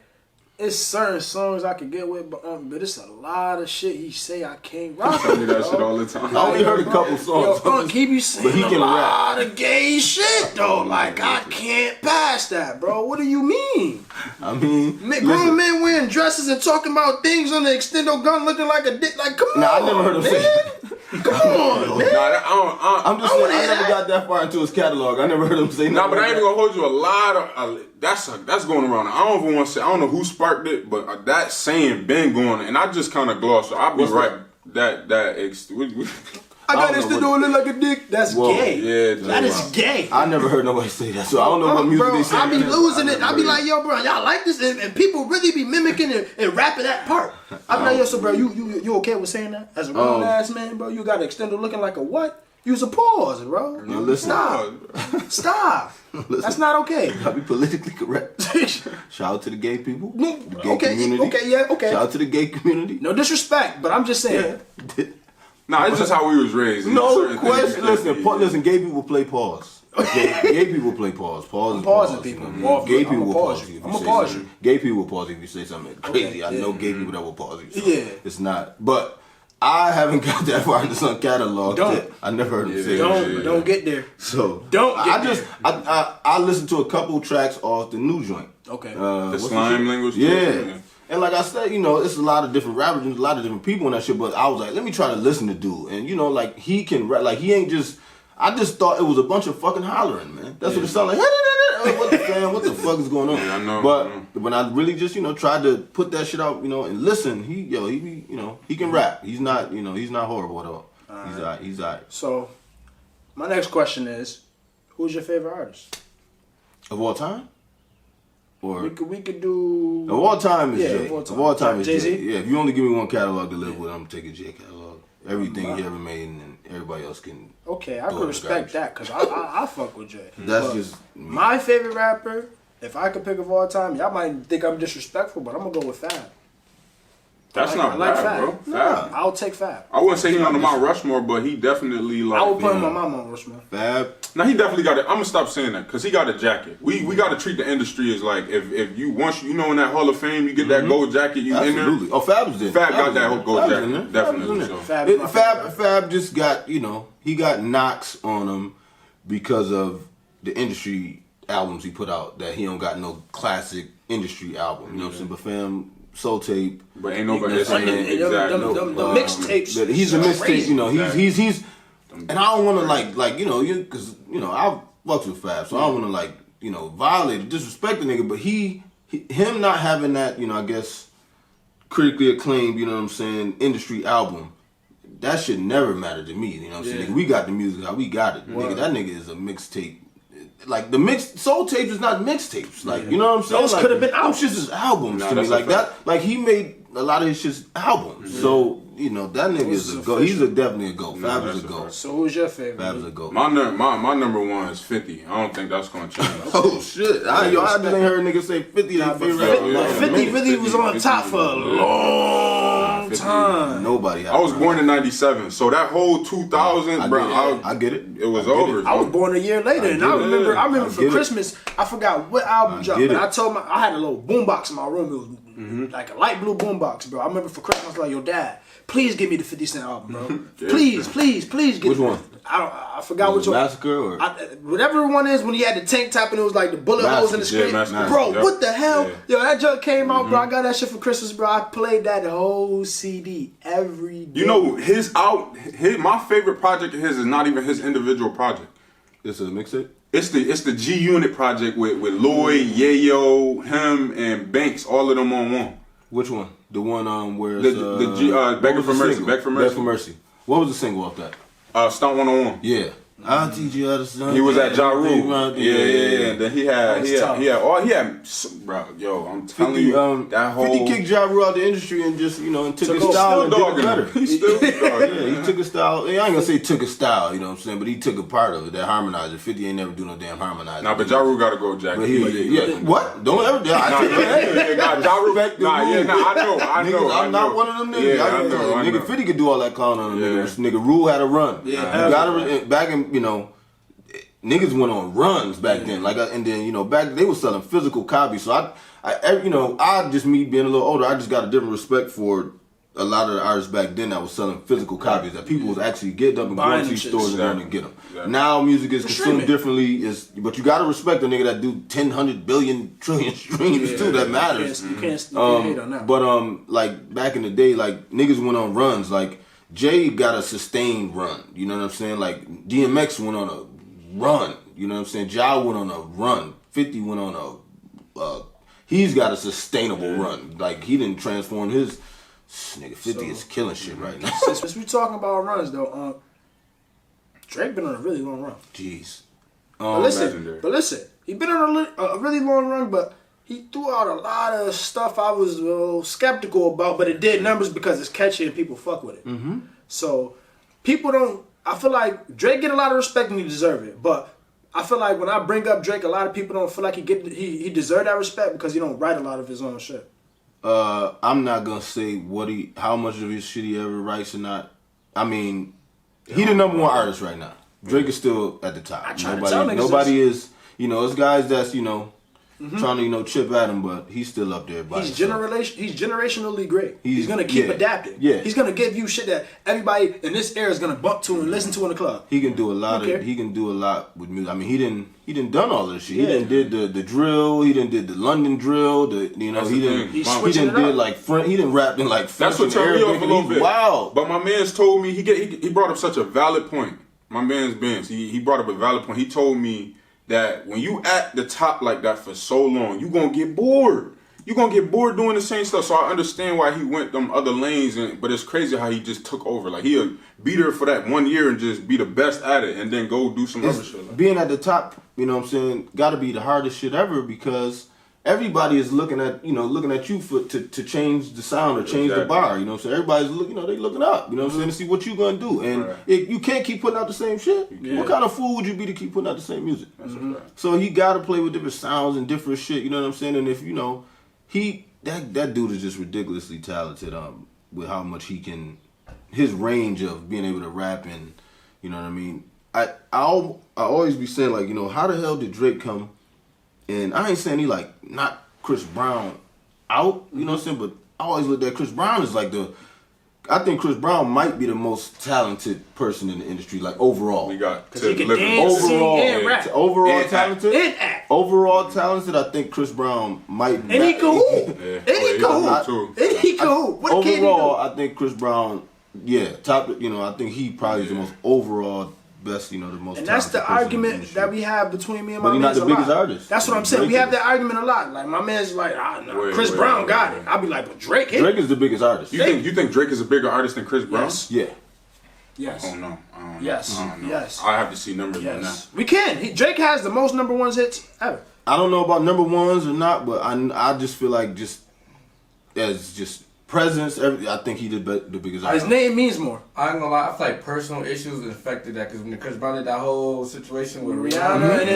it's certain songs I could get with, but it's a lot of shit he say I can't rock Tell me with, that bro. shit all the time. I only heard a couple songs. Yo, he be saying But he can a lot of gay shit, though. Like, I can't pass that, bro. What do you mean? I mean, Grown men wearing dresses and talking about things on the extendo gun looking like a dick. Like, come on, I never heard him man. say. Come on, man. I'm just saying, I never got that far into his catalog. I never heard him say Nah, nothing. but I like ain't that. even gonna hold you a lot of that's going around. I don't even want to say I don't know who sparked it, but that saying been going, and I just kind of glossed. So I'll be What's right. that? I got I this don't to know do look like a dick. That's Whoa. gay. Yeah, that is wow. gay. I never heard nobody say that, so I don't know what music bro, they say. I be losing it. never I be heard like, yo, bro, y'all like this, and people really be mimicking and rapping that part. I be like, yo, so bro, you okay with saying that as a grown ass man, bro? You got an extender looking like a what? Use a pause, bro. Now listen. Stop. That's not okay. I be politically correct. Shout out to the gay people. No, The gay okay, community. okay, yeah, okay. Shout out to the gay community. No disrespect, but I'm just saying. Nah, it's just how we was raised. No Certain things question. you Listen, can't- listen. Gay people play pause. Gay people play pause. Pause is pausing pause. people. You know what I mean? Gay I'ma people will pause pause you. you. If I'ma say pause something. you. Gay people will pause you if you say something crazy. Okay, I yeah. know gay people that will pause you. So Yeah. It's not. But I haven't got that far in the Sun catalog. Don't. I never heard him say that. Don't get there. So Don't get I just I listened to a couple tracks off the new joint. Okay. The what's slime shit? language. Yeah. And like I said, you know, it's a lot of different rappers and a lot of different people in that shit. But I was like, let me try to listen to dude. And you know, like he can rap. Like he ain't just. I just thought it was a bunch of fucking hollering, man. That's what it sounded like. What the fam? What the fuck is going on? Yeah, I know, But I know. when I really just, you know, tried to put that shit out, you know, and listen, he can rap. He's not, you know, he's not horrible at all. He's all right. So, my next question is, who's your favorite artist? Of all time? Or We could do. of all time is Yeah, Jay. of all time. Of all time is Jay-Z? Jay. Yeah, if you only give me one catalog to live with, I'm taking Jay catalog. Everything he ever made, and everybody else can. Okay, I Throw could the respect garbage. that because I fuck with Jay. That's But just my favorite rapper. If I could pick of all time, y'all might think I'm disrespectful, but I'm gonna go with Fab. That's I not like bad, Fab. bro. Fab. I'll take Fab. I wouldn't say he on the Mount Rushmore, but he definitely like. I would put you my know- mama on Rushmore. Fab. Now he definitely got it. I'm gonna stop saying that because he got a jacket. We got to treat the industry as like if you once you know in that Hall of Fame you get that gold jacket you Absolutely. in Oh, Fab's in. Fab got was that in whole there. gold Fab's jacket. in there. Definitely, Fab's in there. so. Fab is my favorite. Fab just got, you know, he got knocks on him because of the industry albums he put out that he don't got no classic industry album. You know what I'm saying? But fam, Soul Tape. But ain't nobody You know what I'm saying saying? exactly. The mixtapes. He's a is mixtape, crazy. you know. Exactly. He's and I don't want to like you know because you know I fucks with Fab, so I don't want to like you know violate, disrespect the nigga. But him not having that, you know, I guess critically acclaimed, you know what I'm saying, industry album. That shit never mattered to me, you know what I'm saying? Nigga, we got the music, how we got it. Nigga, that nigga is a mixtape. Like, the soul tapes is not mixtapes. Like, you know what I'm saying? Those like, could have been albums. Them shits is albums to me. that's Like, a fact. that, like, he made a lot of his shits albums. So, you know, that nigga is a GOAT. He's definitely a GOAT. Fab is a GOAT. So who's your favorite? Fab is a GOAT. My number one is 50. I don't think that's gonna change. Oh, shit. I just ain't heard niggas say 50 their favorite album. 50 really was on top for a long time. Nobody. I was born in '97, so that whole 2000, bro. I get it. It was over. I was born a year later, and I remember. I remember for get it. Christmas, I forgot what album dropped, get but it. I told I had a little boombox in my room. It was like a light blue boombox, bro. I remember for Christmas, I was like, "Yo, Dad, please give me the 50 Cent album, bro. Please, please, please give Which me." one? I forgot which one. Massacre or Whatever one is when he had the tank top and it was like the bullet holes in the screen. Massacre. Bro, Yep. what the hell? Yeah. Yo, that junk came out, bro. I got that shit for Christmas, bro. I played that whole CD every day. You know, my favorite project of his is not even his individual project. It's a mixtape? It's the G Unit project with Lloyd, Yayo, him, and Banks, all of them on one. Which one? The one where The it's, G, what Begging was for the Mercy. single? Beg for Mercy. Beg for Mercy. What was the single off that? Stunt 101. Yeah. I'll teach you how to stunt. He was at Ja Rule. Yeah. And then he had, bro, yo, I'm telling you, that whole 50 kicked Ja Rule out the industry and just, and took his style and did it better. He's still dogging. Yeah, he took a style. I ain't gonna say took a style, you know what I'm saying, but he took a part of it, that harmonizer. 50 ain't never do no damn harmonizer. Nah, but Ja Rule gotta go, Jack. But what? Don't ever. Ja Rule. I know. I'm not one of them niggas. Yeah, I know. Nigga 50 could do all that clown on them niggas. Nigga Rule had a run. Yeah. You gotta back in, niggas went on runs back then. Like, and then back they was selling physical copies. So I just me being a little older, I just got a different respect for a lot of the artists back then that was selling physical copies that people was actually getting up and going to these stores and going to get them. Exactly. Now music is consumed Streaming. differently. But you got to respect a nigga that do 10, 100 billion, trillion streams too. That matters. You can't hate on that. But like back in the day, like niggas went on runs. Like Jay got a sustained run. You know what I'm saying? Like DMX went on a run. You know what I'm saying? Ja went on a run. 50 went on he's got a sustainable run. Like he didn't transform his. Nigga 50 is killing shit right now. Since we talking about runs though, Drake been on a really long run. Jeez. But listen, he been on a really long run, but he threw out a lot of stuff I was skeptical about, but it did numbers because it's catchy and people fuck with it. Mm-hmm. So people don't. I feel like Drake get a lot of respect and he deserve it, but I feel like when I bring up Drake, a lot of people don't feel like he deserve that respect because he don't write a lot of his own shit. I'm not gonna say how much of his shit he ever writes or not. I mean, he the number one artist right now. Drake is still at the top. Nobody is. It's guys that's trying to chip at him, but he's still up there. He's generationally great. He's gonna keep adapting. Yeah. He's gonna give you shit that everybody in this era is gonna bump to and listen to in the club. He can do a lot with music. I mean, he didn't done all this shit. He didn't did the drill. He didn't did the London drill. He didn't rap in like French. That's what turned me off a little bit. Wow. But my man's told me he brought up such a valid point. My man's Benz. He brought up a valid point. He told me that when you at the top like that for so long, you gonna get bored. You gonna get bored doing the same stuff. So I understand why he went them other lanes, but it's crazy how he just took over. Like he'll be there for that 1 year and just be the best at it, and then go do some other shit. Like being at the top, you know what I'm saying, got to be the hardest shit ever because everybody is looking at you to change the sound or change the bar. You know what I'm saying? Everybody's looking, they looking up. You know what I'm saying, to see what you gonna do, and you can't keep putting out the same shit. What kind of fool would you be to keep putting out the same music? So he got to play with different sounds and different shit. You know what I'm saying? And if that dude is just ridiculously talented. With how much he can, his range of being able to rap and, you know what I mean. I always be saying like, how the hell did Drake come? And I ain't saying he like not Chris Brown out, you know what I'm saying? But I always look at Chris Brown as like I think Chris Brown might be the most talented person in the industry, like overall. We got he can dance, sing, and rap. Overall talented. And act. Overall talented, I think Chris Brown might. And he can hoop. And he can hoop. And he can hoop. What can he do? Overall, I think Chris Brown, top. I think he probably is the most overall best, the most. And that's the talented person in argument industry. that we have between me and But my he's man. not the biggest artist. That's what I'm saying. Drake We have is. that argument a lot. Like my man's like, Wait, Chris wait, Brown wait, got wait. it. I'll be like, but Drake hit. Drake is the biggest artist. You think Drake is a bigger artist than Chris Brown? Yes. Yeah. Yes. Oh no. I don't know. Yes. I don't know. Yes. I have to see numbers on that. Yes. We can. Drake has the most number ones hits ever. I don't know about number ones or not, but I just feel like just as just presence, I think he did the biggest His artist. name means more. I ain't gonna lie, I feel like personal issues affected that because when Chris Brown did that whole situation with Rihanna Rihanna and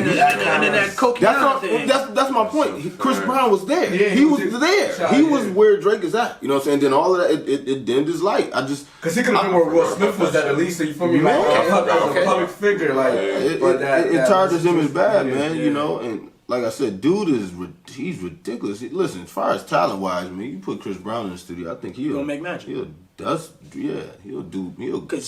then that Coquiana thing. That's my point. Chris Brown was there. Yeah, he was there. Shot, He was yeah. where Drake is at. You know what I'm saying? Then all of that, it dimmed his light. Because he could have been where Will Smith was at least, so you feel me? Like, Man. as a public figure, like, but It charges him as bad, yeah, man. yeah. And like I said, dude he's ridiculous. Listen, as far as talent wise, man, you put Chris Brown in the studio, I think he'll Gonna make magic. He'll Because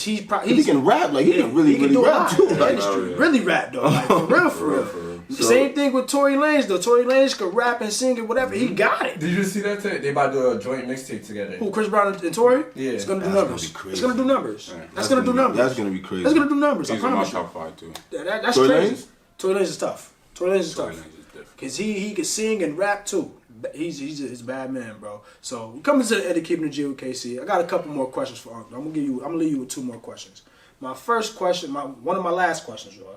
he can rap, like he can really do a rap lot too. in the Like, industry. Really rap though, like for real. Same thing with Tory Lanez though. Tory Lanez could rap and sing and whatever. He got it. Did you see that today? They about to do a joint mixtape together. Who, Chris Brown and Tory? Yeah. It's gonna do That's numbers. gonna be crazy. It's gonna do numbers. Yeah. That's gonna do numbers. That's gonna be crazy. That's gonna do numbers. I He's in my promise you. top 5 too. That's Tory crazy. Lanez? Tory Lanez is tough. Tory Lanez is Tory tough. Lanez is different. Cause he can sing and rap too. He's a bad man, bro. So coming to the end of Keeping It G with Kcee, I got a couple more questions for Uncle. I'm gonna leave you with 2 more questions. My first question, one of my last questions, Roy.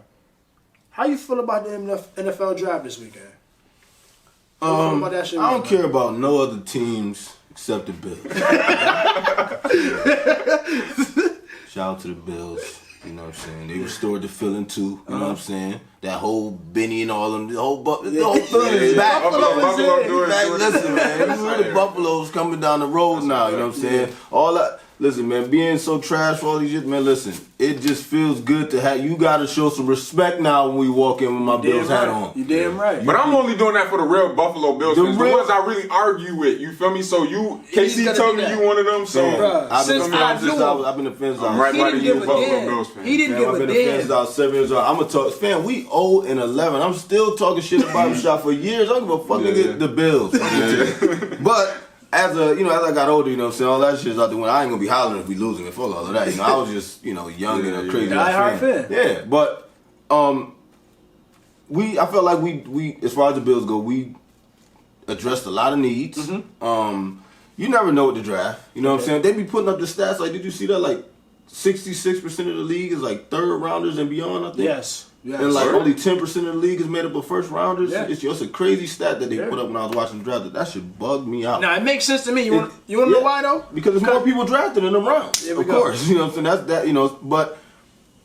How you feel about the NFL draft this weekend? How you feel about that shit, I don't man? care about no other teams except the Bills. Shout out to the Bills. You know what I'm saying? They restored the feeling too. You know what I'm saying? That whole Benny and all them, the whole feeling is back. Buffalo He's doing back. it. Listen, man, you know the Buffalo's coming down the road now. You know what I'm saying? All that. Listen, man, being so trash for all these years, man, listen, it just feels good to have, you got to show some respect now when we walk in with my Bills hat on. You damn right. But I'm only doing that for the real Buffalo Bills The fans, the real- ones I really argue with. You feel me? So you, He's KC gonna told be me that. you one of them. So Bruh, I've been since I defense knew him, I've been defense I'm right he by didn't you, give a Buffalo damn. Bills fan. He didn't I've give been a defense damn. out 7 years old. I'm gonna talk, fam. We 0-11. I'm still talking shit about him shot for years. I don't give a fuck, Yeah. nigga. The Bills. But as I got older, you know what I'm saying, all that shit's out the window. I ain't gonna be hollering if we losing and fuck all of that. You know, I was just, young and a crazy Die-hard fan. Yeah, but I felt like we as far as the Bills go, we addressed a lot of needs. You never know what to draft. You know what I'm saying? They be putting up the stats. Like, did you see that? Like, 66% of the league is like third rounders and beyond, I think. Yes. And like only 10% of the league is made up of first rounders. Yeah. It's a crazy stat that they put up when I was watching the draft. That should bug me out. Now it makes sense to me. You want to know why though? Because there's more people drafted in them rounds. There we Of go. course. You know what I'm saying? That's that, but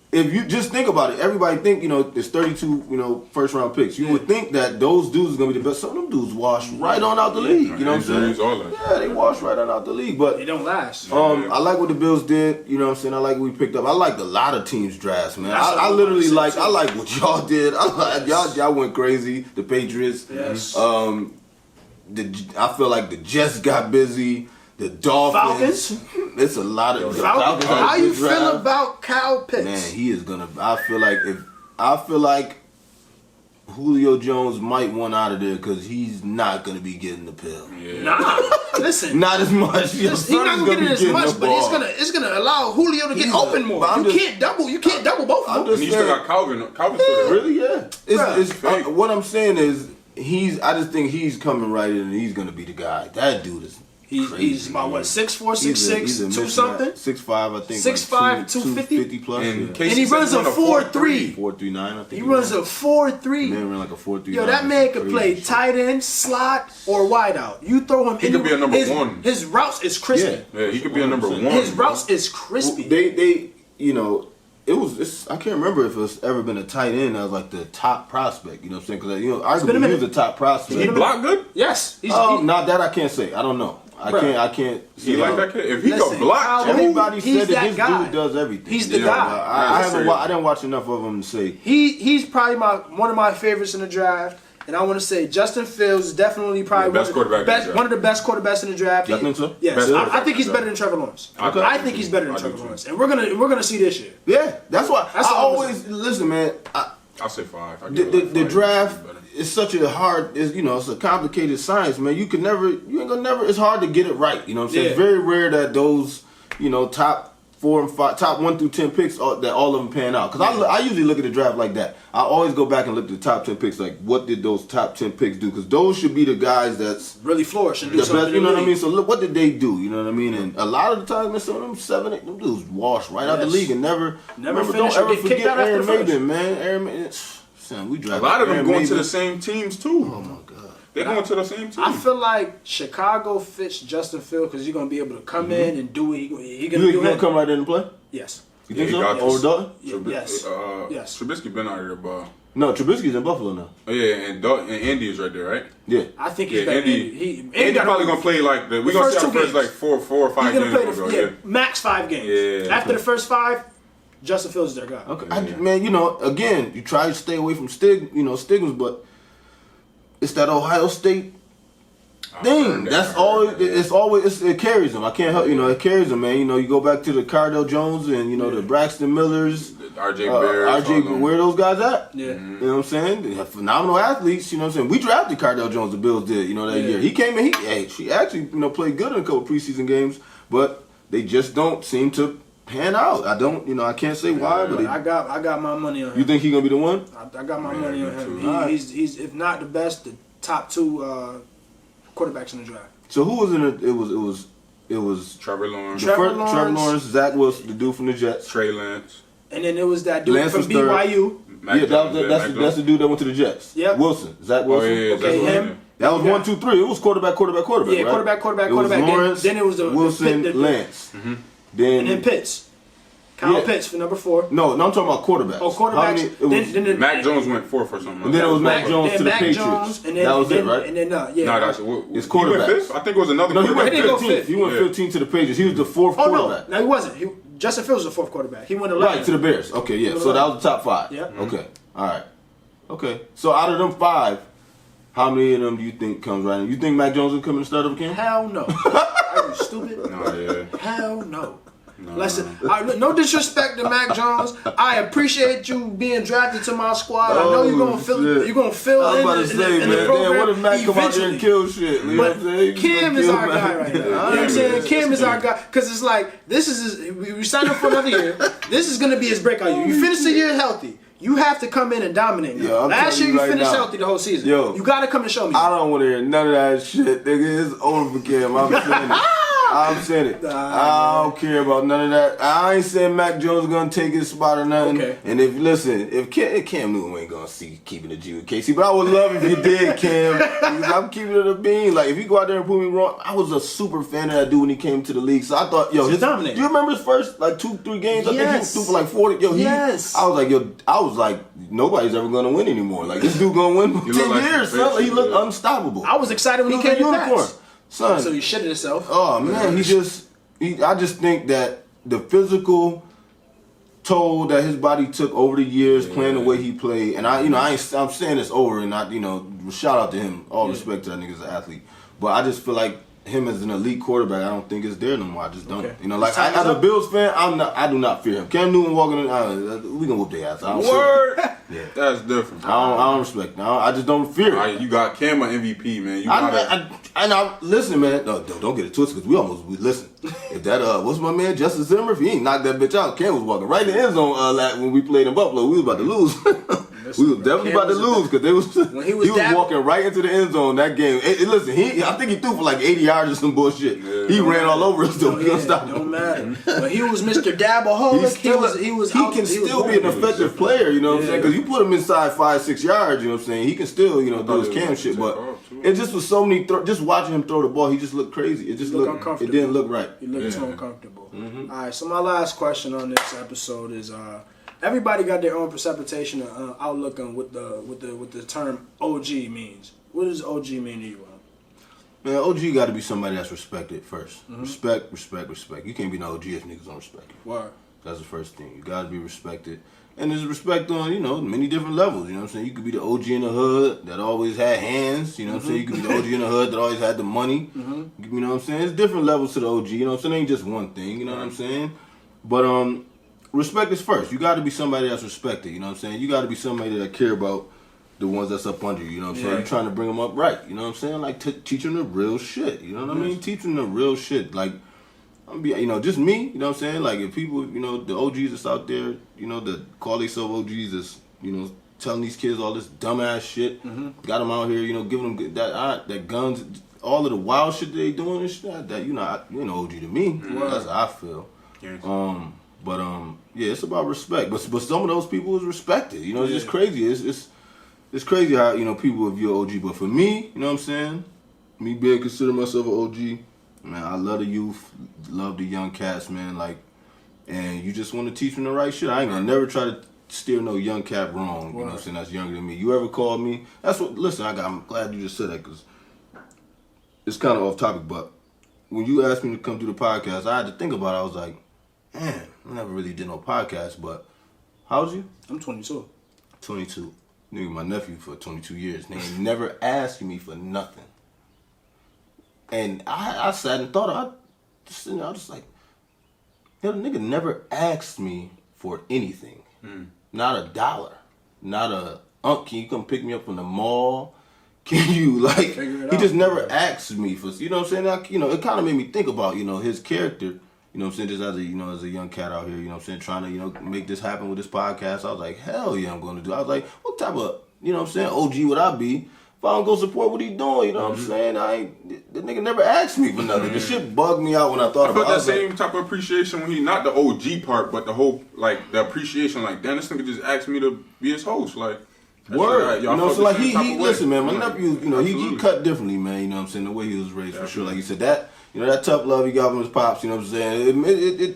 if you just think about it, everybody think, there's 32, first round picks. You would think that those dudes are gonna be the best. Some of them dudes wash right on out the league. You know what I'm saying? Injuries, all that. Yeah, they wash right on out the league. But They don't last. I like what the Bills did. You know what I'm saying? I like what we picked up. I liked a lot of teams' drafts, man. That's what I I literally wanna say, I like what y'all did. I like y'all went crazy. The Patriots. Yes. I feel like the Jets got busy. The Dolphins. Falcons? It's a lot of Falcons. had a How you good draft. feel about Kyle Pitts? Man, he is gonna. I feel like Julio Jones might want out of there because he's not gonna be getting the pill. Yeah. Nah, listen. Not as much. He's not gonna get it as much, but it's gonna allow Julio to get open more. but I'm You just- can't double both I'm of them. And you still got Calvin. Calvin's still there. Really? Yeah. It's Fake. what I'm saying is I just think he's coming right in and he's gonna be the guy. That dude is. He's crazy, about man. what 6'4", He's a 6'6", 2 mismatch. something, 6'5", I think. 6'5", like 250 plus. And Yeah. Casey and he said runs a on 4.3. 4.39, I think. He runs a 4.3. Man ran like a 4.39. Yo, that man could play Crazy. tight end, slot, or wide out. You throw him. He could be a number one. His routes is crispy. Yeah, he could be a number 1. His routes is crispy. They I can't remember if it's ever been a tight end that was like the top prospect. You know what I'm saying? Because been a arguably he minute. was the top prospect. He block good? Yes, he's Not that I can't say. I don't know. I can't. You like that kid? If he Listen, could block, Kyle- Everybody He's said that that this guy. dude does everything. He's the Yeah, guy. I didn't watch enough of him to say. He's probably one of my favorites in the draft. And I want to say Justin Fields is definitely probably best quarterback in the draft. one of the best quarterbacks in the draft. You think so? Yes, Best I quarterback think he's in the better than Trevor Lawrence. Okay. I think he's better than I do Trevor too. Lawrence, and we're gonna see this year. Yeah, that's why That's I what I was always listen, man. I'll say 5. I The, give it the, like the 5. draft Better. is such a hard, it's a complicated science, man. You ain't gonna never. It's hard to get it right. You know what I'm saying? Yeah. It's very rare that those, top 4 and 5, top 1 through 10 picks, that all of them pan out. Because I usually look at the draft like that. I always go back and look at the top 10 picks, like what did those top 10 picks do? Because those should be the guys that's really flourish and do the something. best, you know what I mean? So look, what did they do? You know what I mean? And a lot of the times, man, some of them 7, 8, them dudes washed right out the league and never finish don't or ever get kicked forget out after Aaron the first. Maben, man. Aaron Maben, son, we A drafted lot of them Aaron going to Maben. the same teams too. Oh my god. They're going to the same team. I feel like Chicago fits Justin Fields because he's gonna be able to come in and do what he gonna You do. think he's gonna It. come right in and play? Yes. You think he so? got Over this. Dalton? Yes. Yes. Trubisky been out of there, but No, Trubisky's in Buffalo now. oh yeah, and Andy is right there, right? Yeah. I think he's Yeah, better. Andy Andy got probably gonna play like we're gonna first see our two first games. like four or five He's gonna games. play the max 5 games. Yeah. After the first 5, Justin Fields is their guy. Okay. Man, you know, again, you try to stay away from stigmas, but it's that Ohio State thing. That's all. It carries them. I can't help. It carries them, man. You go back to the Cardell Jones and the Braxton Millers, RJ Barrett, RJ. Where are those guys at? Yeah. You know what I'm saying? They have phenomenal athletes. You know what I'm saying? We drafted Cardell Jones. The Bills did. That year. He came in. She actually played good in a couple preseason games, but they just don't seem to pan out. I don't. I can't say why, but I got my money on him. you think he's gonna be the one? I got my money on him. Alright. He's if not the best, the top 2 quarterbacks in the draft. So who was in it? It was Trevor Lawrence, Trevor Trevor Lawrence. Lawrence, Zach Wilson, the dude from the Jets. Trey Lance, And then it was that dude Lance from was third. BYU. Mac Jones, That's the dude that went to the Jets. Yep. Wilson, Zach Oh Wilson. yeah, Okay, that's him. That was Yeah. 1, 2, 3. It was quarterback. Yeah, right? quarterback. It was Lawrence, Then it was the Wilson, the Lance. Mm-hmm. Then, and then Pitts. Kyle Yeah. Pitts for number 4. no, I'm talking about quarterbacks. Oh, How quarterbacks. many- it was- then Mac Jones went 4th or something. and then it was Mac Jones then to the Mac Patriots. Jones, and then that was then, it, right? And then No, He that's It's He went quarterbacks. 5th? I think it was another. No, he went He didn't go 15th. fifth. He went Yeah. 15 to the Patriots. He was the 4th Oh quarterback. no, he wasn't. Justin Fields was the 4th quarterback. He went 11. Right, to the Bears. Okay, yeah. So that was the top 5. Yeah. Okay. All right. Okay. So out of them 5, how many of them do you think comes right in? You think Mac Jones will come in the start of a game? Hell no. Are you stupid? No, yeah. Hell no. Listen, no disrespect to Mac Jones. I appreciate you being drafted to my squad. I know you're gonna fill. shit. You're gonna fill I was in about to the, say, in the man, program. damn, what if Mac come out there and eventually. kill shit? You know what I'm saying? But Cam is our guy right now. You know what I'm saying? Yeah. Cam is our guy because it's like this is his, we signed up for another year. This is gonna be his breakout year. You finish the year healthy. You have to come in and dominate. Yo, I'm Last year telling you you right finished now. healthy the whole season. Yo. You gotta come and show me. I don't want to hear none of that shit, nigga. It's over for Cam. I'm saying it. I'm saying it. I don't care about none of that. I ain't saying Mac Jones is gonna take his spot or nothing. Okay. And if Cam Newton ain't gonna see keeping the G with Kcee, but I would love if you did, Cam. I'm keeping it a bean. Like if you go out there and prove me wrong, I was a super fan of that dude when he came to the league. So I thought, He's dominating. Do you remember his first 2-3 games? I think he Yes. threw for like 40. Yes. I was like, nobody's ever gonna win anymore. Like this dude gonna win for He 10 looked like years, a son. bitch, He looked yeah. unstoppable. I was excited when he was came a to unicorn. Pats. Son. So he shitted himself. Oh man, I just think that the physical toll that his body took over the years playing the way he played, and I'm saying this over and not, shout out to him, all respect to that nigga's an athlete, but I just feel like him as an elite quarterback, I don't think it's there no more. I just don't. Okay. As a Bills fan, I do not fear him. Cam Newton walking in, we gonna whoop their ass. I don't fear him. Word. Yeah. That's different. I don't respect him. I just don't fear him. You got Cam an MVP, man. You gotta, Listen, man. No, don't get it twisted because we listen. If that what's my man Justin Zimmer? If he ain't knocked that bitch out, Cam was walking right in the end zone when we played in Buffalo. We was about to lose. We was definitely Cam about to was lose because When he was dabbing- walking right into the end zone that game. Listen, I think he threw for like 80 yards or some bullshit. Yeah. He ran all over us though. Yeah, don't matter. But he was Mr. Dabaholic. He can still be an effective player, you know what I'm saying? Because you put him inside 5-6 yards, you know what I'm saying? He can still, do his Cam shit. But it just was so many. Just watching him throw the ball, he just looked crazy. It just Looked looked. It uncomfortable. didn't look right. He looked too uncomfortable. All right, so my last question on this episode is: everybody got their own precipitation and outlook on what the term OG means. What does OG mean to you? Man, OG got to be somebody that's respected 1st. Respect. You can't be no OG if niggas don't respect you. Why? That's the first thing. You got to be respected. And there's respect on, many different levels. You know what I'm saying? You could be the OG in the hood that always had hands. You know what I'm saying? You could be the OG in the hood that always had the money. You know what I'm saying? It's different levels to the OG. You know what I'm saying? It ain't just one thing. You know what I'm saying? But respect is first. You got to be somebody that's respected. You know what I'm saying? You got to be somebody that care about the ones that's up under you. You know what I'm saying? You're trying to bring them up right. You know what I'm saying? Like teach them the real shit. You know what I mean? Teach them the real shit. Like I'm be, just me, you know what I'm saying? Like, if people, the OGs that's out there, that call themselves OGs, that's, telling these kids all this dumbass shit, got them out here, giving them that guns, all of the wild shit that they doing and shit, that, you ain't OG to me. That's how I feel. Yes. Yeah, it's about respect. But some of those people is respected. It's just crazy. It's crazy how, people view OG. But for me, you know what I'm saying? Me being considered myself an OG, man, I love the youth, love the young cats, man. Like, and you just want to teach them the right shit. I ain't gonna never try to steer no young cat wrong. You know what I'm saying? That's younger than me. You ever call me? Listen, I'm glad you just said that because it's kind of off topic. But when you asked me to come do the podcast, I had to think about it. I was like, man, I never really did no podcast. But how old you? I'm 22. 22. Nigga, my nephew for 22 years. Nigga never asked me for nothing. And I sat and thought, I was just like, yo, the nigga never asked me for anything. Not a dollar. Not a, can you come pick me up from the mall? Can you, like, he just never asked me for, you know what I'm saying? It kind of made me think about, his character, you know what I'm saying, just as a young cat out here, you know what I'm saying, trying to, make this happen with this podcast. I was like, hell yeah, I'm going to do it. I was like, what type of, you know what I'm saying, OG would I be if I don't go support what he doing, you know what I'm saying? The nigga never asked me for nothing. The shit bugged me out when I thought about it. I felt that same type of appreciation when he, not the OG part, but the whole, like, the appreciation, like, damn, this nigga just asked me to be his host, like. Word. So like he listen, man, my Yeah. nephew, he cut differently, man, you know what I'm saying, the way he was raised, for sure. Like you said, that, that tough love he got from his pops, you know what I'm saying,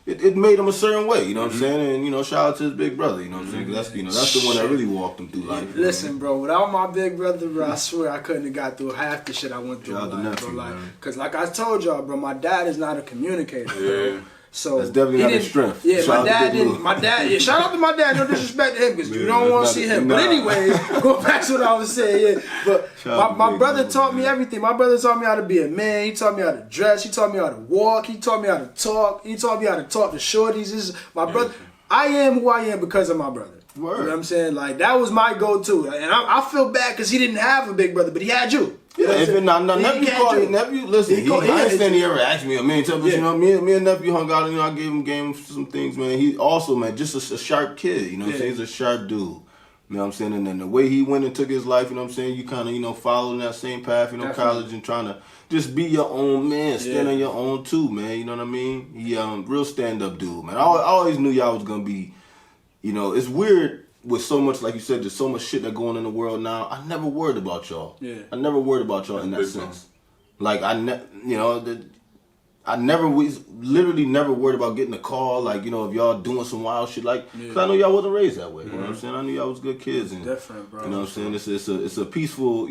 it made him a certain way, you know what I'm saying, and, shout out to his big brother, you know what I'm saying, 'cause that's the one that really walked him through life. Listen, bro, without my big brother, bro, I swear I couldn't have got through half the shit I went through. Shout out to Bro, nephew, like, man. cause like I told y'all, bro, my dad is not a communicator. Yeah. So That's definitely he not his didn't- strength. Yeah, Shout out to Big Lou. shout out to my dad. No disrespect to him, because you don't want to see him. But nah. anyways, going back to what I was saying, yeah. But Shout out to my Big brother Lou, taught me man. everything. My brother taught me how to be a man. He taught me how to dress. He taught me how to walk. He taught me how to talk. He taught me how to talk to shorties. This is my brother. I am who I am because of my brother. Word. You know what I'm saying? Like, that was my go-to. And I feel bad because he didn't have a big brother, but he had you. Yeah, if it not nephew can't called do me, it. nephew, listen, He called- I yeah, understand he ever asked me a million times, but Yeah. me and nephew hung out, and I gave him some things, man. He also, man, just a sharp kid, you know what I'm saying? He's a sharp dude. You know what I'm saying? And then the way he went and took his life, you know what I'm saying? You kind of, following that same path, Definitely. college and trying to just be your own man, stand on your own too, man. You know what I mean? He real stand-up dude, man. I always knew y'all was going to be, it's weird with so much, like you said, there's so much shit that going on in the world now. I never worried about y'all. Yeah. I never worried about y'all in that big sense. Like, I was literally never worried about getting a call, like, if y'all doing some wild shit, like, 'cause I know y'all wasn't raised that way, you know what I'm saying? I knew y'all was good kids. And, Different, bro. You know what I'm saying? It's a peaceful,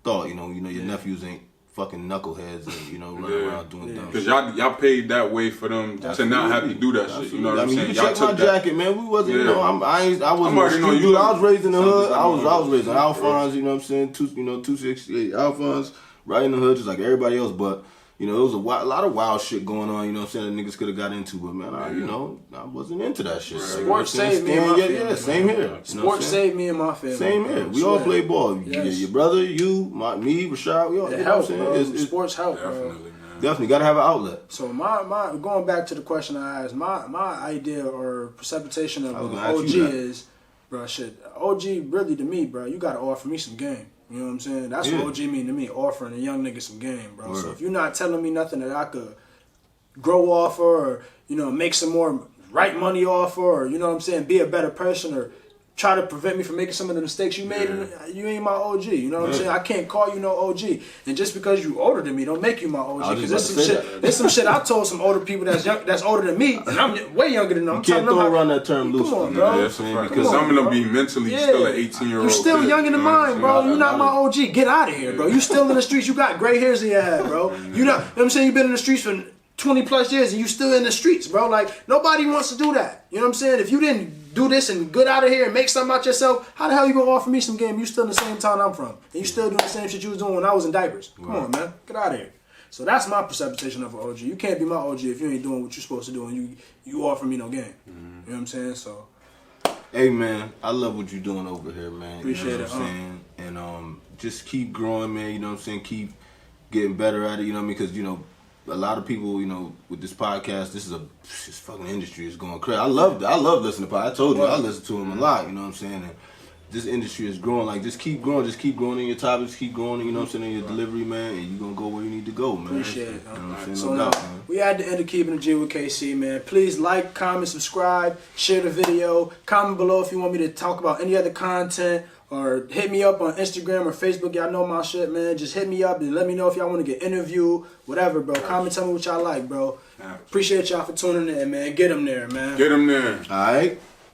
thought, your nephews ain't fucking knuckleheads and, running around doing dumb Because shit. y'all paid that way for them to not have to do that shit. You know what I'm saying? You Y'all check my took that. jacket, man. We wasn't, Yeah. I wasn't already know street you dude. I was raised in the hood. I something. was raised in Alphonse, you know what I'm saying? 268 Alphonse, right in the hood, just like everybody else. But, it was a lot of wild shit going on, you know what I'm saying, that niggas could have got into. But, man, I wasn't into that shit. Right. Like, you know what I'm Sports saying? saved me and my family. Yeah, same here. You know what I'm Sports saying? saved me and my family. Same here. We all play ball. Yes. Your brother, you, me, Rashad, we all, It you know helps, what I'm bro. saying? Sports help, bro. Definitely, man. Definitely got to have an outlet. So my going back to the question I asked, my idea or precipitation of I was an gonna ask OG you that. is, bro, shit. OG really to me, bro, you gotta offer me some game. You know what I'm saying? That's what OG mean to me, offering a young nigga some game, bro. Word. So if you're not telling me nothing that I could grow off or make some more right money off or you know what I'm saying, be a better person or try to prevent me from making some of the mistakes you made, you ain't my OG. You know what I'm saying? I can't call you no OG. And just because you older than me, don't make you my OG. I was Because just there's some about to say shit. There's some shit I told some older people that's older than me, and I'm way younger than them. I'm You can't telling them throw how- around that term loose. Come on, man. bro. Yeah, that's a fact. Because Because some of them bro. be mentally Yeah. still an 18-year-old. You still kid, younger than you know what I'm mine, bro. saying? You're not my OG. Get out of here, bro. You still in the streets. You got gray hairs in your head, bro. You know what I'm saying? You've been in the streets for 20 plus years and you still in the streets, bro. Like, nobody wants to do that. You know what I'm saying? If you didn't do this and get out of here and make something out yourself, how the hell you gonna offer me some game? You still in the same town I'm from. And you still doing the same shit you was doing when I was in diapers. Come on, man. Get out of here. So that's my precipitation of an OG. You can't be my OG if you ain't doing what you're supposed to do and you offer me no game. You know what I'm saying? So Hey man, I love what you're doing over here, man. Appreciate you know it, what I'm saying? And just keep growing, man. You know what I'm saying? Keep getting better at it. You know what I mean? Because a lot of people, you know, with this podcast, this fucking industry is going crazy. I love listening to podcasts. I told you, I listen to them a lot, you know what I'm saying? And this industry is growing. Like, just keep growing in your topics, keep growing, you know what I'm saying, in your delivery, man, and you're going to go where you need to go, man. Appreciate it. You know what I'm saying? So No doubt, man. we at the end of Keepin' It G Wit Kcee, man. Please like, comment, subscribe, share the video. Comment below if you want me to talk about any other content, or hit me up on Instagram or Facebook. Y'all know my shit, man. Just hit me up and let me know if y'all want to get interviewed, whatever, bro. Comment, tell me what y'all like, bro. Appreciate y'all for tuning in, man. Get them there, man. Get them there. All right.